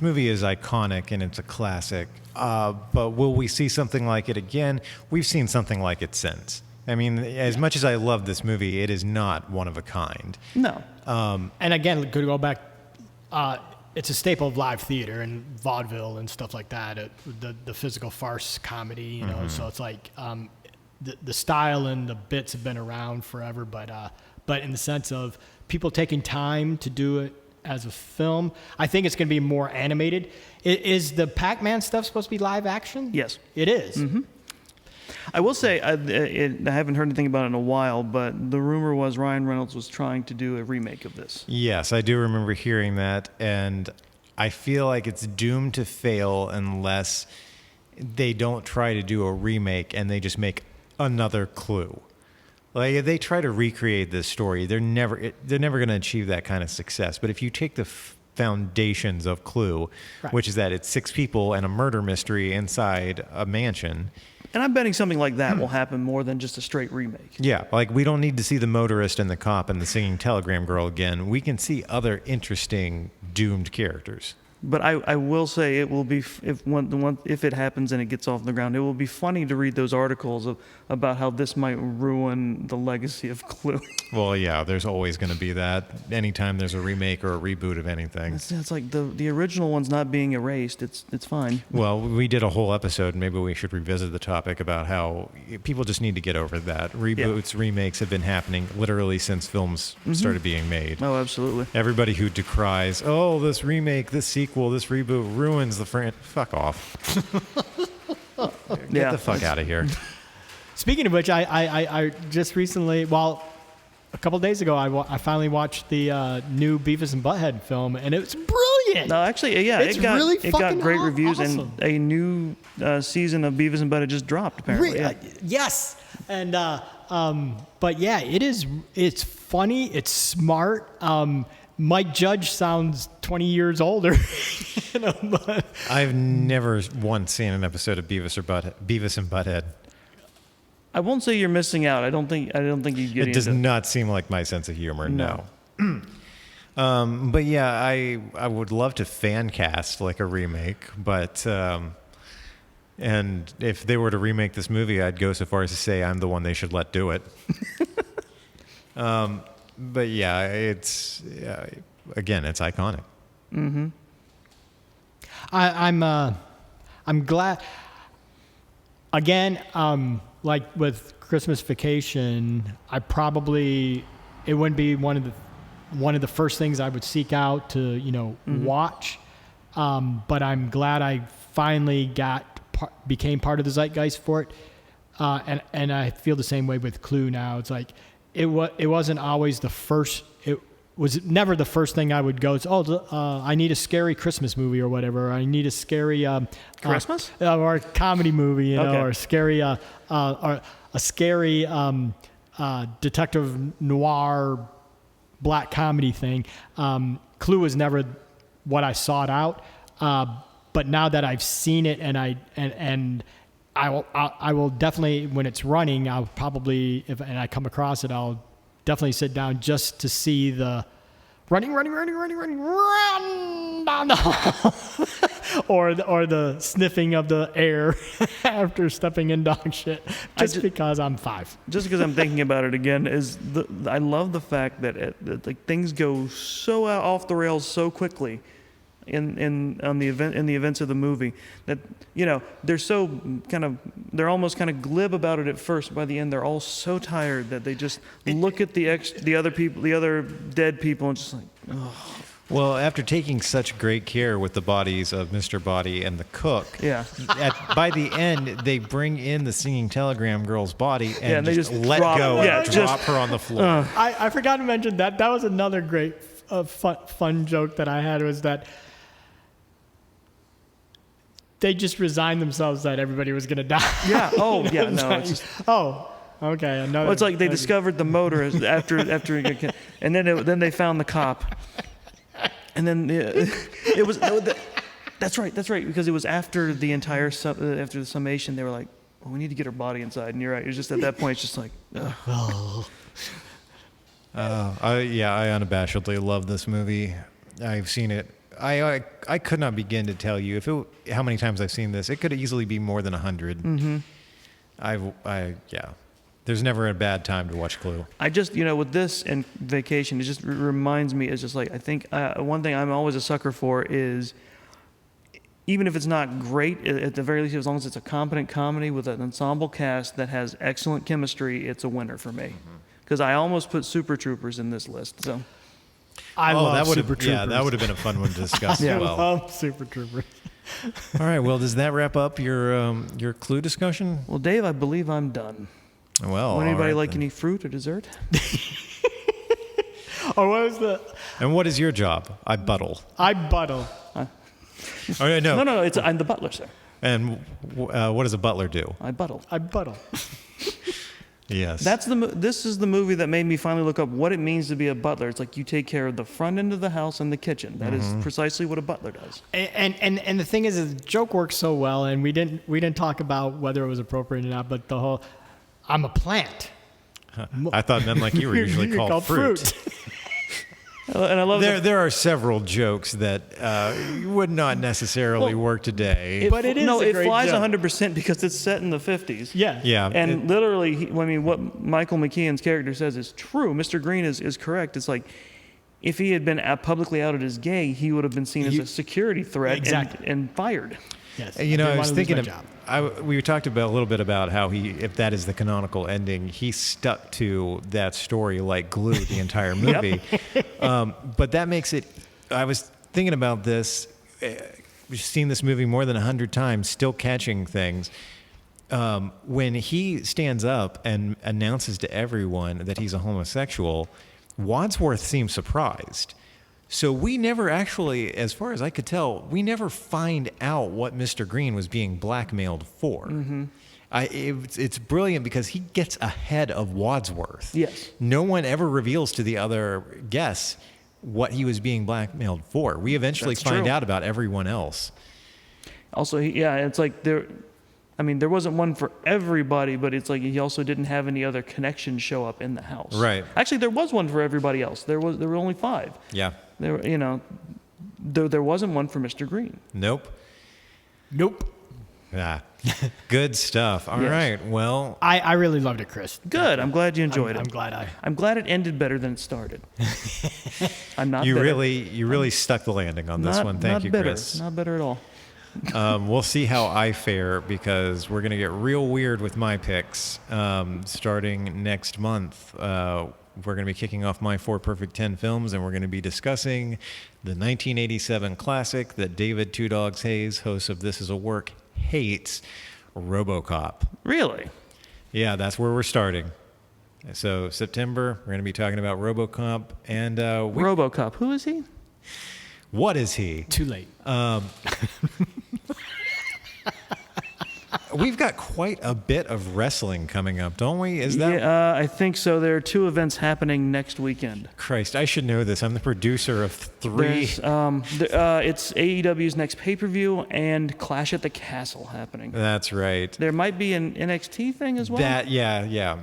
Speaker 4: movie is iconic and it's a classic. But will we see something like it again? We've seen something like it since. I mean, as much as I love this movie, it is not one of a kind.
Speaker 5: No.
Speaker 6: And again, to go back, it's a staple of live theater and vaudeville and stuff like that. The physical farce comedy, So it's like. The style and the bits have been around forever, but in the sense of people taking time to do it as a film, I think it's going to be more animated. Is the Pac-Man stuff supposed to be live action?
Speaker 5: Yes.
Speaker 6: It is.
Speaker 5: Mm-hmm. I will say, I haven't heard anything about it in a while, but the rumor was Ryan Reynolds was trying to do a remake of this.
Speaker 4: Yes, I do remember hearing that, and I feel like it's doomed to fail unless they don't try to do a remake and they just make another Clue. Like, if they try to recreate this story, they're never going to achieve that kind of success. But if you take the foundations of Clue, right, which is that it's 6 people and a murder mystery inside a mansion.
Speaker 5: And I'm betting something like that will happen more than just a straight remake.
Speaker 4: Yeah, like we don't need to see the motorist and the cop and the singing telegram girl again. We can see other interesting doomed characters.
Speaker 5: But I will say it will be if it happens and it gets off the ground, it will be funny to read those articles about how this might ruin the legacy of Clue.
Speaker 4: Well, yeah, there's always going to be that. Anytime there's a remake or a reboot of anything.
Speaker 5: It's like the original one's not being erased. It's fine.
Speaker 4: Well, we did a whole episode, and maybe we should revisit the topic about how people just need to get over that. Reboots, remakes have been happening literally since films started being made.
Speaker 5: Oh, absolutely.
Speaker 4: Everybody who decries, oh, this remake, this sequel, this reboot ruins the franchise. Fuck off. Get the fuck out of here.
Speaker 6: Speaking of which, I just recently, a couple of days ago, I finally watched the new Beavis and Butthead film, and it was brilliant.
Speaker 5: No, actually, yeah,
Speaker 6: It's
Speaker 5: it got
Speaker 6: really
Speaker 5: it got
Speaker 6: fucking
Speaker 5: great reviews,
Speaker 6: awesome.
Speaker 5: and a new season of Beavis and Butthead just dropped. Apparently, yeah.
Speaker 6: Yes, and but yeah, it's funny, it's smart. Mike Judge sounds 20 years older. But
Speaker 4: I've never once seen an episode of Beavis and Butthead.
Speaker 5: I won't say you're missing out. I don't think you get
Speaker 4: It does
Speaker 5: into
Speaker 4: not seem like my sense of humor.
Speaker 5: No.
Speaker 4: But yeah, I would love to fan cast like a remake, but and if they were to remake this movie, I'd go so far as to say I'm the one they should let do it. But yeah, it's again, it's iconic.
Speaker 5: Mm-hmm.
Speaker 6: I'm glad. Again, like with Christmas Vacation, it wouldn't be one of the first things I would seek out to watch. But I'm glad I finally became part of the zeitgeist for it. And I feel the same way with Clue now. It's like it wasn't always the first. It was never the first thing I would go. It's, I need a scary Christmas movie or whatever. I need a scary
Speaker 5: Christmas
Speaker 6: or a comedy movie,
Speaker 5: Okay.
Speaker 6: or a scary or a scary detective noir black comedy thing. Clue was never what I sought out. But now that I've seen it, and I will definitely, when it's running, I'll probably, and I come across it, I'll definitely sit down just to see the run down the hall, or the sniffing of the air after stepping in dog shit, because I'm 5.
Speaker 5: Just because I'm thinking about it again I love the fact that like things go so off the rails so quickly in the events of the movie that they're almost kind of glib about it at first. By the end, they're all so tired that they just look at the other dead people and just like, oh.
Speaker 4: Well, after taking such great care with the bodies of Mr. Body and the cook,
Speaker 5: Yeah.
Speaker 4: By the end, they bring in the singing telegram girl's body and
Speaker 5: they
Speaker 4: just
Speaker 5: just
Speaker 4: let
Speaker 5: drop-
Speaker 4: go
Speaker 5: yeah,
Speaker 4: and
Speaker 5: just-
Speaker 4: drop her on the floor.
Speaker 6: I forgot to mention that. That was another great fun joke that I had, was that they just resigned themselves that everybody was going to die.
Speaker 5: Yeah. Oh, yeah.
Speaker 6: It's
Speaker 5: No.
Speaker 6: like,
Speaker 5: It's just,
Speaker 6: okay. Another.
Speaker 5: well, it's like they discovered the motor after and then they found the cop, and then it was. That's right. Because it was after the entire after the summation, they were like, well, we need to get her body inside. And you're right. It was just at that point, it's just like, ugh.
Speaker 4: I unabashedly love this movie. I've seen it. I could not begin to tell you how many times I've seen this. It could easily be more than 100. Mm-hmm. There's never a bad time to watch Clue.
Speaker 5: I just, with this and Vacation, it just reminds me. It's just like, I think one thing I'm always a sucker for is, even if it's not great, at the very least, as long as it's a competent comedy with an ensemble cast that has excellent chemistry, it's a winner for me. Because I almost put Super Troopers in this list. So.
Speaker 6: I love
Speaker 4: that
Speaker 6: Super Troopers.
Speaker 4: Yeah, that would have been a fun one to discuss
Speaker 5: Yeah.
Speaker 4: as
Speaker 6: I
Speaker 4: well.
Speaker 6: love Super Troopers.
Speaker 4: All right. Well, does that wrap up your Clue discussion?
Speaker 5: Well, Dave, I believe I'm done.
Speaker 4: Well,
Speaker 5: Would anybody
Speaker 4: all right,
Speaker 5: like
Speaker 4: then.
Speaker 5: any fruit or dessert?
Speaker 6: Or what was the?
Speaker 4: And what is your job? I buttle.
Speaker 6: I buttle.
Speaker 4: Oh, no.
Speaker 5: No. I'm the butler, sir.
Speaker 4: And what does a butler do?
Speaker 5: I buttle.
Speaker 6: I buttle.
Speaker 4: Yes.
Speaker 5: This is the movie that made me finally look up what it means to be a butler. It's like you take care of the front end of the house and the kitchen. That is precisely what a butler does.
Speaker 6: And the thing is the joke works so well, and we didn't talk about whether it was appropriate or not, but the whole, I'm a plant.
Speaker 4: I thought men like you were usually called fruit.
Speaker 5: And I love
Speaker 4: There are several jokes that would not necessarily work today.
Speaker 6: But it is a
Speaker 5: it
Speaker 6: great
Speaker 5: flies
Speaker 6: joke.
Speaker 5: 100% because it's set in the 50s.
Speaker 6: Yeah.
Speaker 4: Yeah.
Speaker 5: And literally, what Michael McKean's character says is true. Mr. Green is correct. It's like, if he had been publicly outed as gay, he would have been seen as a security threat
Speaker 6: Exactly.
Speaker 5: and fired.
Speaker 6: Yes.
Speaker 4: You know,
Speaker 6: didn't
Speaker 4: I
Speaker 6: wanna
Speaker 4: was
Speaker 6: lose
Speaker 4: thinking
Speaker 6: my
Speaker 4: of.
Speaker 6: job.
Speaker 4: We talked about a little bit about how if that is the canonical ending, he stuck to that story like glue the entire movie. But that makes it. I was thinking about this. We've seen this movie more than 100 times, still catching things. When he stands up and announces to everyone that he's a homosexual, Wadsworth seems surprised. So we never actually, as far as I could tell, we never find out what Mr. Green was being blackmailed for. Mm-hmm. It's brilliant because he gets ahead of Wadsworth.
Speaker 5: Yes.
Speaker 4: No one ever reveals to the other guests what he was being blackmailed for. We eventually
Speaker 5: That's
Speaker 4: find
Speaker 5: true.
Speaker 4: out about everyone else.
Speaker 5: Also, it's like there wasn't one for everybody, but it's like he also didn't have any other connections show up in the house.
Speaker 4: Right.
Speaker 5: Actually, there was one for everybody else. There were only 5.
Speaker 4: Yeah.
Speaker 5: There wasn't one for Mr. Green.
Speaker 4: Nope.
Speaker 6: Nope.
Speaker 4: Ah, good stuff. All
Speaker 5: Yes.
Speaker 4: right. Well,
Speaker 6: I really loved it, Chris.
Speaker 5: Good. I'm glad you enjoyed
Speaker 6: I'm
Speaker 5: it.
Speaker 6: glad
Speaker 5: I'm glad it ended better than it started. I'm not
Speaker 4: you
Speaker 5: bitter.
Speaker 4: really stuck the landing on this
Speaker 5: Not-
Speaker 4: one. Thank
Speaker 5: not
Speaker 4: you,
Speaker 5: bitter.
Speaker 4: Chris.
Speaker 5: Not bitter at all.
Speaker 4: We'll see how I fare because we're going to get real weird with my picks starting next month. We're going to be kicking off my 4 Perfect 10 films, and we're going to be discussing the 1987 classic that David Two Dogs Hayes, host of This Is a Work, hates, RoboCop.
Speaker 5: Really?
Speaker 4: Yeah, that's where we're starting. So September, we're going to be talking about RoboCop, and
Speaker 5: RoboCop. Who is he?
Speaker 4: what is he?
Speaker 6: Too late.
Speaker 4: We've got quite a bit of wrestling coming up, don't we? Is that
Speaker 5: Yeah, I think so. There are 2 events happening next weekend.
Speaker 4: Christ? I should know this. I'm the producer of 3.
Speaker 5: It's AEW's next pay-per-view and Clash at the Castle happening.
Speaker 4: That's right.
Speaker 5: There might be an NXT thing as well.
Speaker 4: Yeah.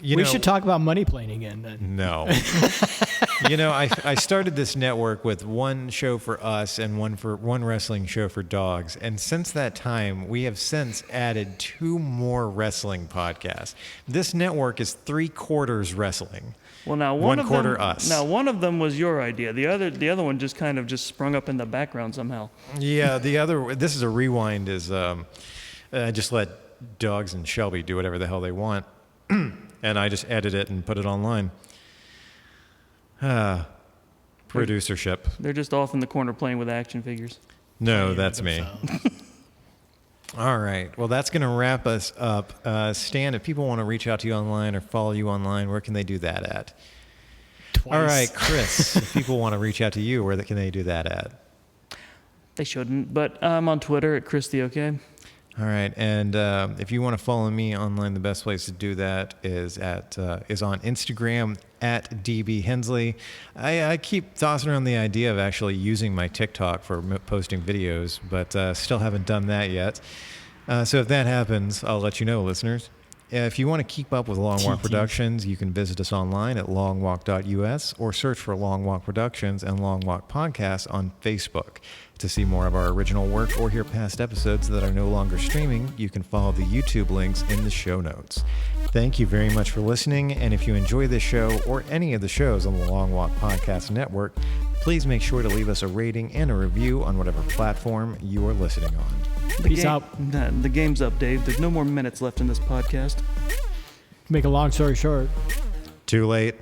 Speaker 4: You
Speaker 6: We
Speaker 4: know,
Speaker 6: should talk about money plane again then.
Speaker 4: No. I started this network with one show for us and one wrestling show for dogs. And since that time, we have since added 2 more wrestling podcasts. This network is 3/4 wrestling.
Speaker 5: Well, now
Speaker 4: One
Speaker 5: of
Speaker 4: quarter
Speaker 5: them,
Speaker 4: us.
Speaker 5: Now one of them was your idea. The other one just kind of sprung up in the background somehow.
Speaker 4: Yeah, this is a rewind. I just let Dogs and Shelby do whatever the hell they want. And I just edit it and put it online. Producership.
Speaker 5: They're just off in the corner playing with action figures.
Speaker 4: No, that's me. All right. Well, that's going to wrap us up. Stan, if people want to reach out to you online or follow you online, where can they do that at?
Speaker 6: Twice.
Speaker 4: All right, Chris, if people want to reach out to you, where can they do that at?
Speaker 5: They shouldn't, but I'm on Twitter at Chris the OK.
Speaker 4: All right, and if you want to follow me online, the best place to do that is on Instagram at DB Hensley. I keep tossing around the idea of actually using my TikTok for posting videos, but still haven't done that yet. So if that happens, I'll let you know, listeners. If you want to keep up with Long Walk Productions, you can visit us online at longwalk.us or search for Long Walk Productions and Long Walk Podcasts on Facebook. To see more of our original work or hear past episodes that are no longer streaming, you can follow the YouTube links in the show notes. Thank you very much for listening, and if you enjoy this show or any of the shows on the Long Walk Podcast Network, please make sure to leave us a rating and a review on whatever platform you are listening on.
Speaker 6: Peace out.
Speaker 5: The game's up, Dave. There's no more minutes left in this podcast.
Speaker 6: Make a long story short.
Speaker 4: Too late.